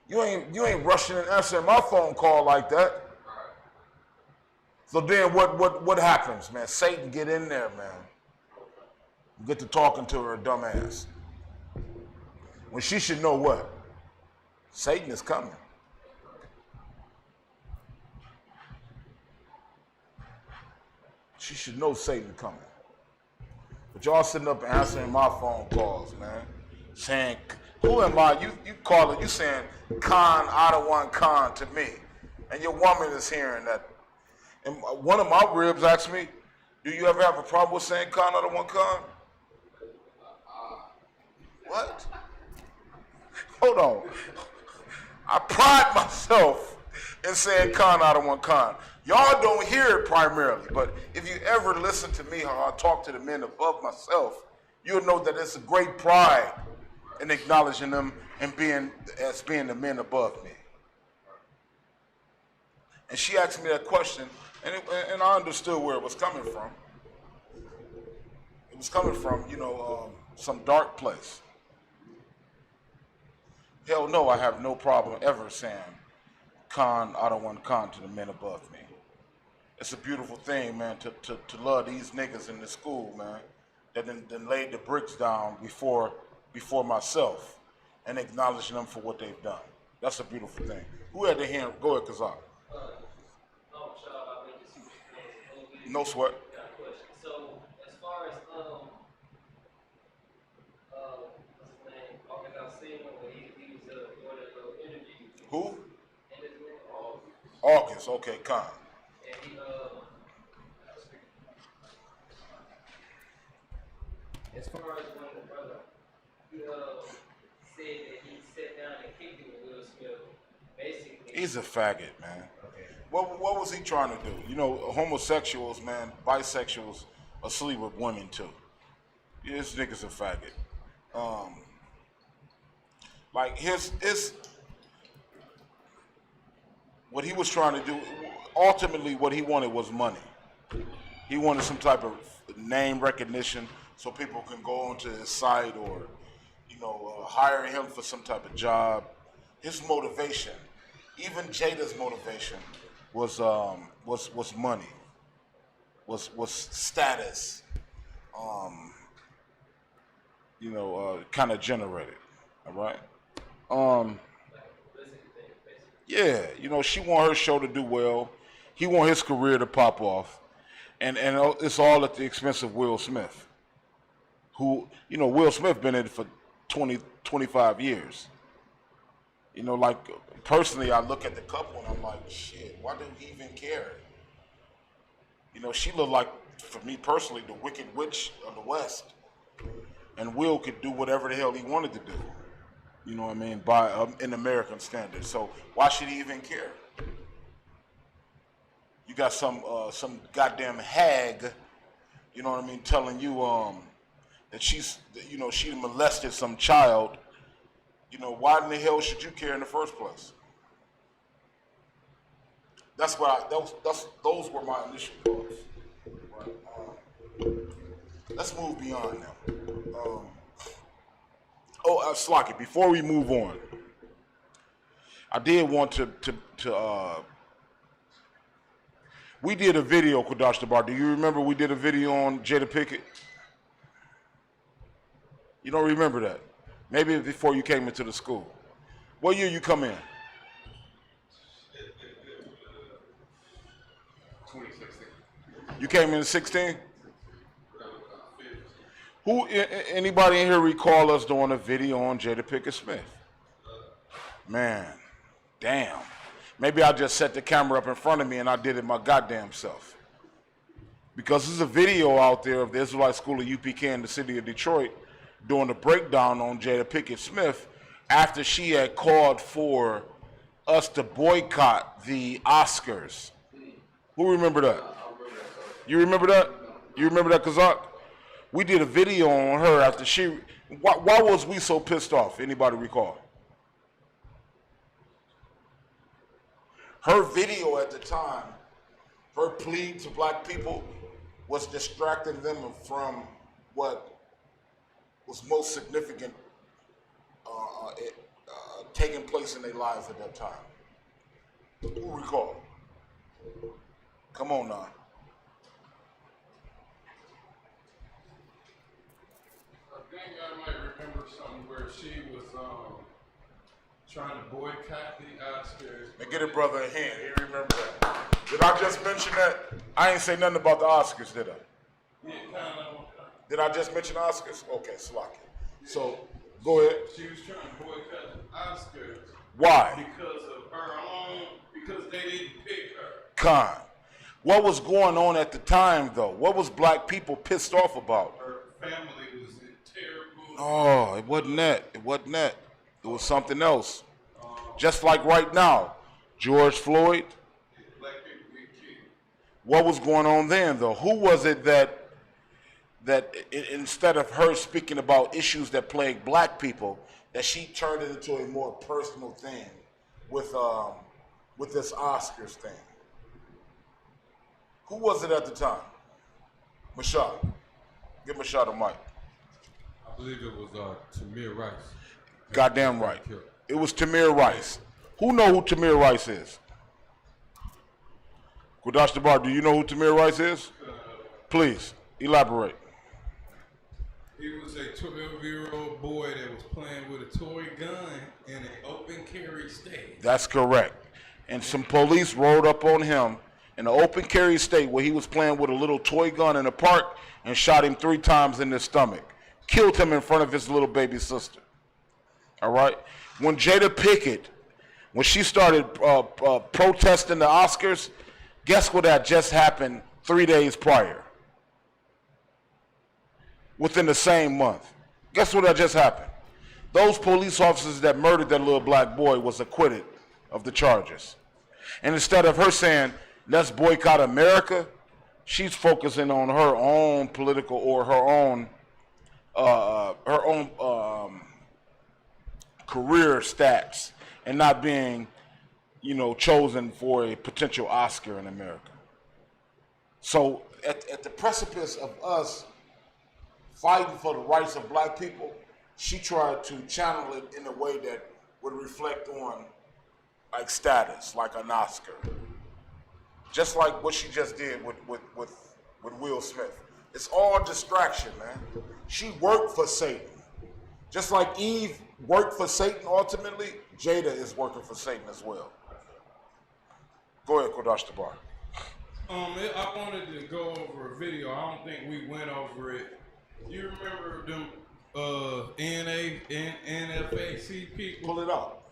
[SPEAKER 2] you ain't rushing and answering my phone call like that. So then what happens, man? Satan get in there, man. You get to talking to her dumb ass. When she should know what? Satan is coming. She should know Satan coming. But y'all sitting up and answering my phone calls, man. Saying, who am I? You call it, you saying Khan out of one Khan to me. And your woman is hearing that. And one of my ribs asked me, do you ever have a problem with saying Khan out of one Khan? What? Hold on. I pride myself in saying Khan out of one Khan. Y'all don't hear it primarily, but if you ever listen to me, how I talk to the men above myself, you'll know that it's a great pride in acknowledging them and being the men above me. And she asked me that question, and I understood where it was coming from. It was coming from, some dark place. Hell no, I have no problem ever saying Khan out of one Khan to the men above me. It's a beautiful thing, man, to love these niggas in the school, man, that then laid the bricks down before myself and acknowledging them for what they've done. That's a beautiful thing. Who had the hand? Go ahead, Kazak. No sweat.
[SPEAKER 10] So, as far as, what's his name? He was doing a little interview.
[SPEAKER 2] Who? August, okay, Khan.
[SPEAKER 10] And he, as far as when the brother, he said that he sat down and kicked it with Will Smith. Basically,
[SPEAKER 2] he's a faggot, man. What was he trying to do? Homosexuals, man, bisexuals are sleep with women too. Yeah, this nigga's a faggot. Like his what he was trying to do, ultimately what he wanted was money. He wanted some type of name recognition so people can go onto his site or, hire him for some type of job. His motivation, even Jada's motivation, was money, was status, kind of generated. All right. Yeah, she want her show to do well. He want his career to pop off. And it's all at the expense of Will Smith, who, Will Smith been in it for 20, 25 years. Personally, I look at the couple and I'm like, shit, why do he even care? She looked like, for me personally, the Wicked Witch of the West. And Will could do whatever the hell he wanted to do. You know what I mean? By an American standard. So why should he even care? You got some goddamn hag, you know what I mean, telling you that she's, she molested some child. Why in the hell should you care in the first place? That's what those were my initial thoughts. Right. Let's move beyond now. Slocky, before we move on, I did want to we did a video, Kudash Tabar. Do you remember we did a video on Jada Pickett? You don't remember that? Maybe before you came into the school. What year you come in?
[SPEAKER 7] 2016.
[SPEAKER 2] You came in 16? Anybody in here recall us doing a video on Jada Pickett Smith? Man, damn. Maybe I just set the camera up in front of me and I did it my goddamn self. Because there's a video out there of the Israelite School of UPK in the city of Detroit doing a breakdown on Jada Pickett Smith after she had called for us to boycott the Oscars. Who remember that? You remember that? You remember that, Kazak? We did a video on her after she... Why was we so pissed off? Anybody recall? Her video at the time, her plea to black people was distracting them from what was most significant taking place in their lives at that time. Who recall? Come on now.
[SPEAKER 7] I think I might remember something where she was trying to boycott the Oscars.
[SPEAKER 2] And get it, brother, a hand. He remember that. Did I just mention that? I ain't say nothing about the Oscars, did I?
[SPEAKER 7] Yeah, kind of.
[SPEAKER 2] Did I just mention Oscars? Okay, Slocky. So, go ahead.
[SPEAKER 7] She was trying to boycott the Oscars.
[SPEAKER 2] Why?
[SPEAKER 7] Because of her own, because they didn't pick her.
[SPEAKER 2] Con. What was going on at the time, though? What was black people pissed off about?
[SPEAKER 7] Her family was in terrible.
[SPEAKER 2] Oh, it wasn't that. It wasn't that. It was something else. Just like right now, George Floyd.
[SPEAKER 7] Black people get killed.
[SPEAKER 2] What was going on then, though? Who was it that instead of her speaking about issues that plague black people, that she turned it into a more personal thing with this Oscars thing? Who was it at the time? Mashad. Give Mashad a mic.
[SPEAKER 6] I believe it was Tamir Rice.
[SPEAKER 2] Goddamn right. It was Tamir Rice. Who know who Tamir Rice is? Kudash Dabar, do you know who Tamir Rice is? Please, elaborate.
[SPEAKER 7] He was a 12-year-old boy that was playing with a toy gun in an open carry state.
[SPEAKER 2] That's correct. And some police rolled up on him in an open carry state where he was playing with a little toy gun in a park and shot him 3 times in the stomach. Killed him in front of his little baby sister. All right? When Jada Pinkett, when she started protesting the Oscars, guess what that just happened 3 days prior? Within the same month. Guess what that just happened? Those police officers that murdered that little black boy was acquitted of the charges. And instead of her saying, let's boycott America, she's focusing on her own political or her own career stats and not being, chosen for a potential Oscar in America. So at the precipice of us fighting for the rights of black people, she tried to channel it in a way that would reflect on like status, like an Oscar. Just like what she just did with Will Smith. It's all distraction, man. She worked for Satan. Just like Eve worked for Satan ultimately, Jada is working for Satan as well. Go ahead, Kodash Tabar.
[SPEAKER 7] I wanted to go over a video. I don't think we went over it. You remember them NFAC people?
[SPEAKER 2] Pull it up.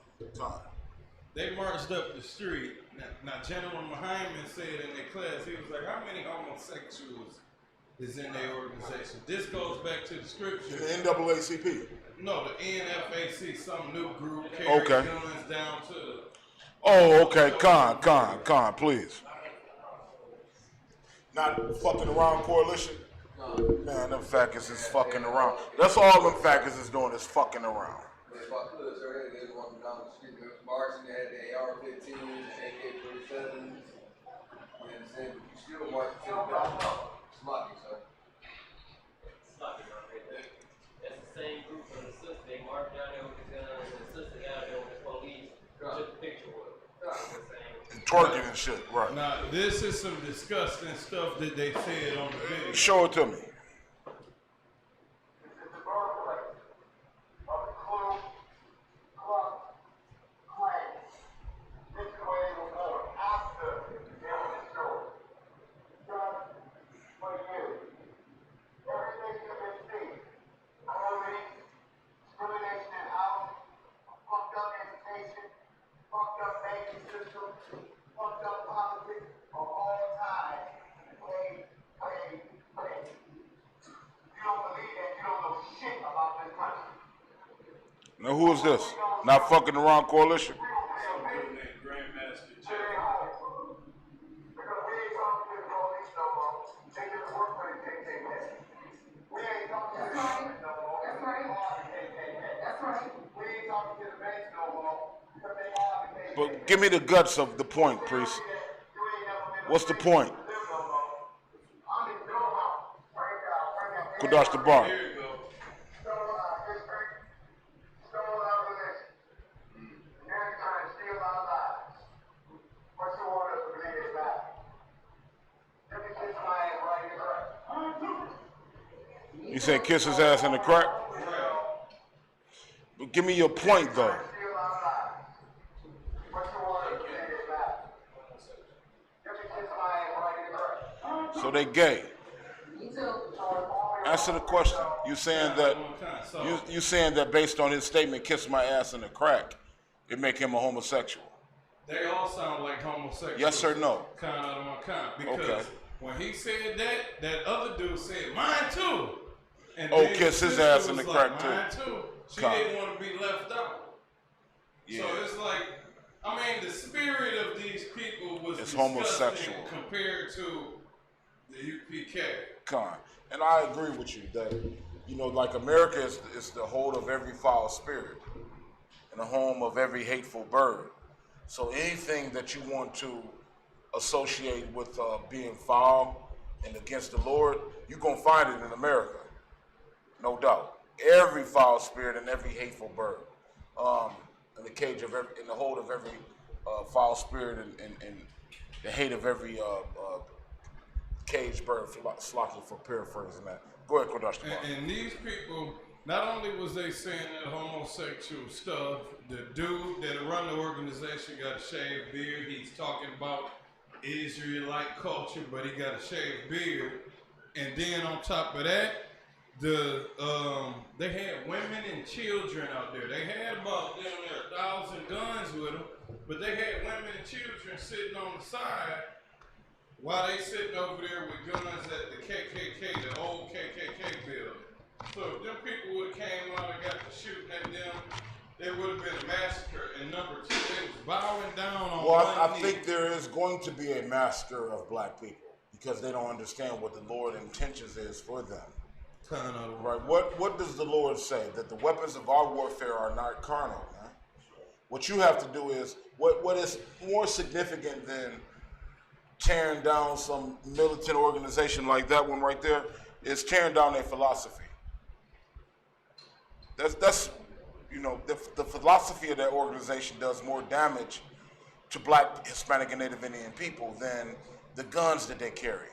[SPEAKER 7] They marched up the street. Now General Muhammad said in their class, he was like, how many homosexuals is in their organization? This goes back to the scripture.
[SPEAKER 2] The NAACP?
[SPEAKER 7] No, the NFAC, some new group carrying guns down to the...
[SPEAKER 2] Oh, okay. Con, please. Not fucking around coalition? Man, them faggots is fucking around. That's all them faggots is doing is fucking around.
[SPEAKER 13] They walking down the street, they was marching, they had the AR-15s, AK-47s. You understand? But you still marching to the back. Sloppy, sir.
[SPEAKER 10] Sloppy, that's the same group from the sister. They marched down there with the guns, and the sister down there with the police. Took a picture with them.
[SPEAKER 2] Twerking and shit, right.
[SPEAKER 7] Now, this is some disgusting stuff that they said on the video.
[SPEAKER 2] Show it to me. Now who is this? Not fucking around coalition? But give me the guts of the point, priest. What's the point? Kudash the bar. You said kiss his ass in the crack? But give me your point, though. So they gay. Answer the question. You saying that you saying that based on his statement, kiss my ass in the crack, it make him a homosexual?
[SPEAKER 7] They all sound like homosexuals.
[SPEAKER 2] Yes or no?
[SPEAKER 7] Kind of one kind. Because
[SPEAKER 2] Okay.
[SPEAKER 7] when he said that, that other dude said, mine too. And
[SPEAKER 2] Oh,
[SPEAKER 7] then
[SPEAKER 2] kiss his
[SPEAKER 7] sister
[SPEAKER 2] ass in the
[SPEAKER 7] was
[SPEAKER 2] crack
[SPEAKER 7] like,
[SPEAKER 2] too.
[SPEAKER 7] Mine too. She
[SPEAKER 2] Kind.
[SPEAKER 7] didn't want to be left out.
[SPEAKER 2] Yeah.
[SPEAKER 7] So it's like, I mean, the spirit of these people was
[SPEAKER 2] It's
[SPEAKER 7] disgusting
[SPEAKER 2] homosexual.
[SPEAKER 7] compared to the UPK.
[SPEAKER 2] Con. And I agree with you that, you know, like America is the hold of every foul spirit and the home of every hateful bird. So anything that you want to associate with being foul and against the Lord, you're going to find it in America. No doubt. Every foul spirit and every hateful bird. In the cage of every, in the hold of every foul spirit and the hate of every caged bird, slocking for paraphrasing that. Go ahead, Kodash.
[SPEAKER 7] And these people, not only was they saying that homosexual stuff, the dude that run the organization got a shaved beard. He's talking about Israelite culture, but he got a shaved beard. And then on top of that, they had women and children out there. They had about 1,000 guns with them, but they had women and children sitting on the side while they sitting over there with guns at the KKK, the old KKK building. So if them people would have came out and got to shooting at them, there would have been a massacre. And number two, they was bowing down on
[SPEAKER 2] Well,
[SPEAKER 7] one
[SPEAKER 2] I
[SPEAKER 7] knee.
[SPEAKER 2] think there is going to be a massacre of black people because they don't understand what the Lord intentions is for them. Right. What does the Lord say? That the weapons of our warfare are not carnal, man. What you have to do is what is more significant than tearing down some militant organization like that one right there is tearing down their philosophy. That's you know, the philosophy of that organization does more damage to black, Hispanic, and Native Indian people than the guns that they carry.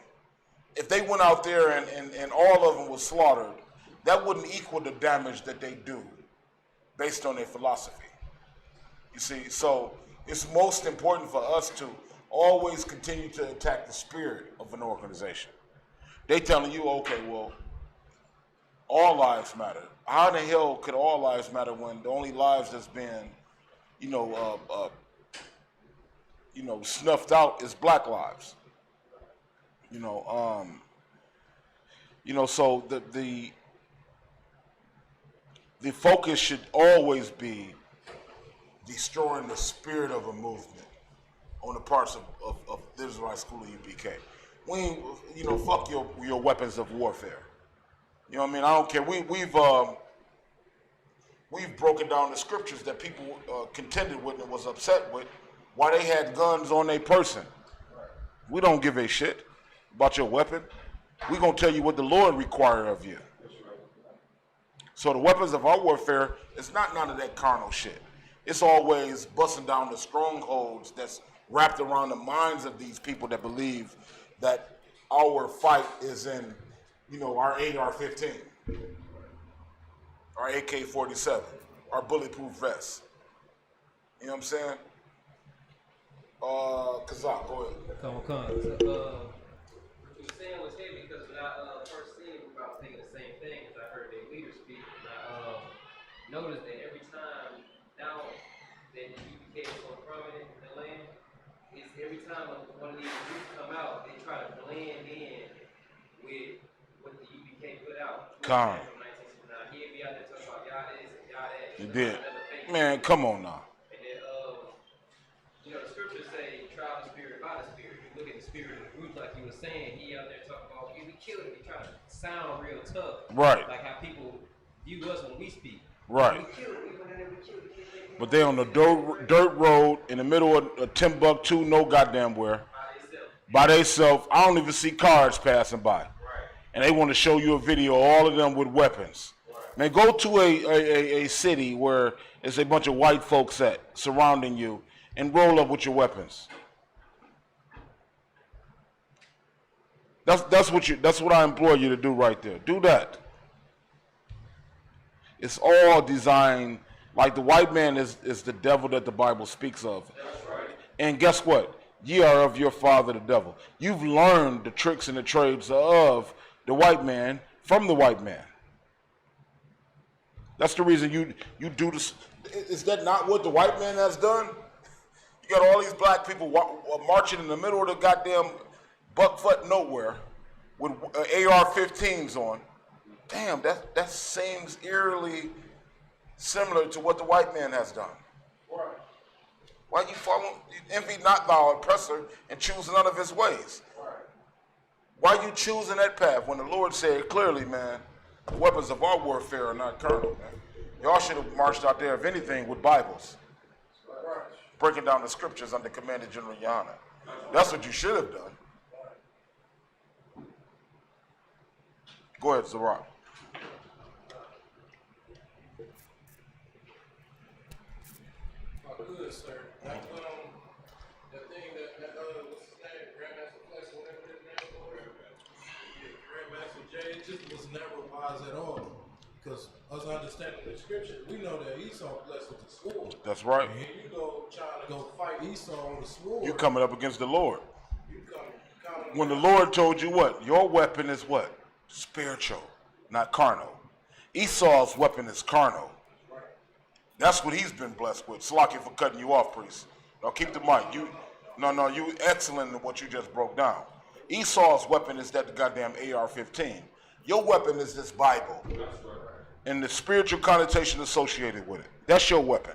[SPEAKER 2] If they went out there and all of them was slaughtered, that wouldn't equal the damage that they do based on their philosophy. You see, so it's most important for us to always continue to attack the spirit of an organization. They telling you, okay, well, all lives matter. How in the hell could all lives matter when the only lives that's been, snuffed out is black lives? So the focus should always be destroying the spirit of a movement on the parts of the Israelite School of UPK. Fuck your weapons of warfare. You know what I mean? I don't care. We've broken down the scriptures that people contended with and was upset with why they had guns on their person. We don't give a shit about your weapon. We're going to tell you what the Lord requires of you. So the weapons of our warfare is not none of that carnal shit. It's always busting down the strongholds that's wrapped around the minds of these people that believe that our fight is in, our AR-15, our AK-47, our bulletproof vests. You know what I'm saying? Kazak, go ahead.
[SPEAKER 10] Come. What you were saying was heavy because when I first seen it, I was thinking the same thing because I heard their leader speak. And I noticed that every time now that the UPK is so prominent in the land, is every time one of these groups come out, they try to blend in with what the UPK put out.
[SPEAKER 2] Con.
[SPEAKER 10] From 1969. He'd be out there talking about y'all this and y'all that.
[SPEAKER 2] You did. Man, come on now.
[SPEAKER 10] And then, the scriptures say, try the spirit by the spirit. You look at the spirit of the group, like you were saying, he out there talking about, we killed him. He trying to sound real tough.
[SPEAKER 2] Right.
[SPEAKER 10] Like how people view us when we speak.
[SPEAKER 2] Right. But they on the dirt road in the middle of Timbuktu, no goddamn where. By themselves. I don't even see cars passing by. And they want to show you a video, all of them with weapons. Man, go to a city where there's a bunch of white folks surrounding you and roll up with your weapons. That's what I implore you to do right there. Do that. It's all designed, like the white man is the devil that the Bible speaks of. And guess what? Ye are of your father the devil. You've learned the tricks and the trades of the white man from the white man. That's the reason you do this. Is that not what the white man has done? You got all these black people marching in the middle of the goddamn buckfoot nowhere with AR-15s on. Damn, that seems eerily similar to what the white man has done. Why you envy not thou oppressor and choose none of his ways? Why you choosing that path when the Lord said clearly, man, the weapons of our warfare are not carnal, man. Y'all should have marched out there, if anything, with Bibles. Breaking down the scriptures under Commander General Yana. That's what you should have done. Go ahead, Zarak.
[SPEAKER 12] Good, sir. Like the thing that what's his name, Grandmaster Flex, whatever his name was, Grandmaster J, it just was never wise at all. Because us understanding the scripture, we know that Esau blessed with the sword.
[SPEAKER 2] That's right.
[SPEAKER 12] And here you go trying to go fight Esau with a sword.
[SPEAKER 2] You coming up against the Lord. When the Lord told you what? Your weapon is what? Spiritual, not carnal. Esau's weapon is carnal. That's what he's been blessed with. Slacky for cutting you off, priest. Now keep the mic. You excellent in what you just broke down. Esau's weapon is that the goddamn AR-15. Your weapon is this Bible. And the spiritual connotation associated with it. That's your weapon.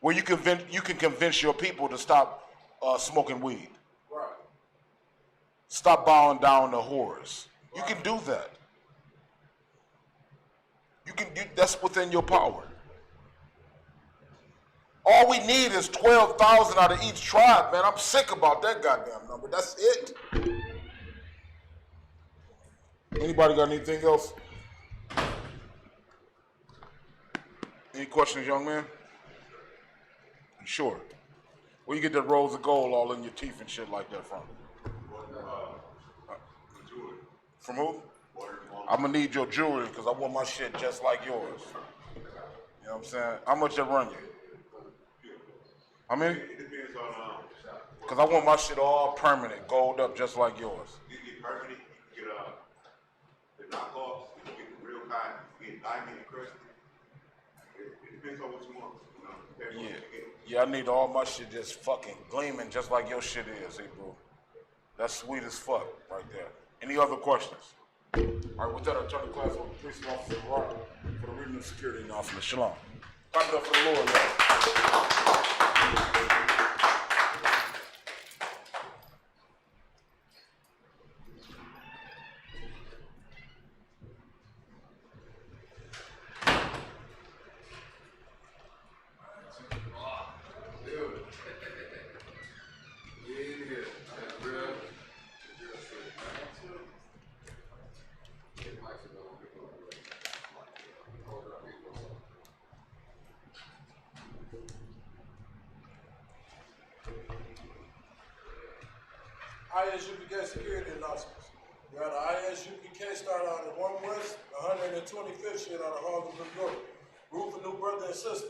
[SPEAKER 2] Where you can convince your people to stop smoking weed. Stop bowing down to whores. You can do that. That's within your power. All we need is 12,000 out of each tribe, man. I'm sick about that goddamn number. That's it. Anybody got anything else? Any questions, young man? Sure. Where you get that rolls of gold all in your teeth and shit like that from? From who? I'm gonna need your jewelry because I want my shit just like yours. You know what I'm saying? How much that run you? How many?
[SPEAKER 14] It depends on
[SPEAKER 2] Because I want my shit all permanent, gold up just like yours.
[SPEAKER 14] You get permanent, you get the knockoffs, you get the real kind, you get diamond encrusted. It depends on what you want. You know,
[SPEAKER 2] Yeah, I need all my shit just fucking gleaming just like your shit is, hey bro. That's sweet as fuck right there. Any other questions? All right, with that, I turn the class over to Police Officer Rock for the reading of security announcement. Shalom. Clap it up for the Lord, y'all.
[SPEAKER 12] ISUPK security announcements. We got the ISUPK start out at 1 West, 125th Street out of Harlem, New York. Room for new brother and sister.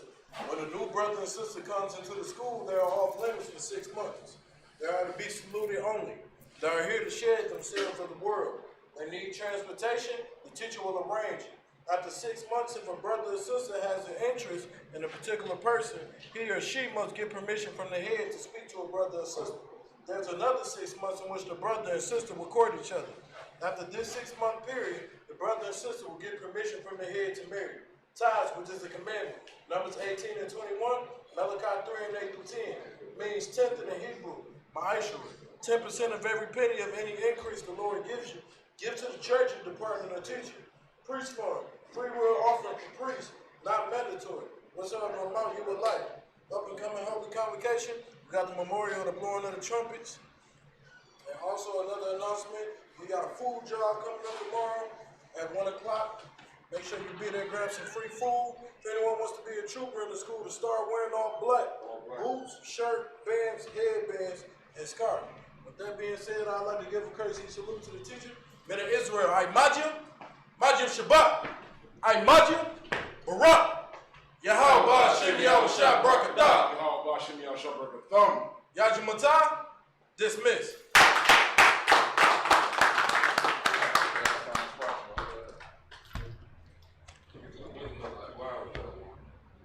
[SPEAKER 12] When a new brother and sister comes into the school, they are off limits for 6 months. They are to be saluted only. They are here to shed themselves of the world. They need transportation, the teacher will arrange it. After 6 months, if a brother or sister has an interest in a particular person, he or she must get permission from the head to speak to a brother or sister. There's another 6 months in which the brother and sister will court each other. After this 6-month period, the brother and sister will get permission from the head to marry. Tithes, which is the commandment. Numbers 18 and 21, Malachi 3 and 8 through 10, means tenth in the Hebrew, ma'asheret. 10% of every penny of any increase the Lord gives you, give to the church and department or teacher. Priest fund, free will offering for priests, not men whatsoever amount you would like. Up and coming Holy Convocation, we got the memorial and the blowing of the trumpets. And also another announcement, we got a food drive coming up tomorrow at 1 o'clock. Make sure you be there, grab some free food. If anyone wants to be a trooper in the school, to start wearing all black. Boots, shirt, bands, headbands, and scarf. With that being said, I'd like to give a courtesy salute to the teacher. Men of Israel, I Majim Shabbat, I Majim Barak, Yahweh Shem Yahweh Brakatah,
[SPEAKER 2] Yahweh Shem Yahweh Brakatah.
[SPEAKER 12] Yajimata, dismiss.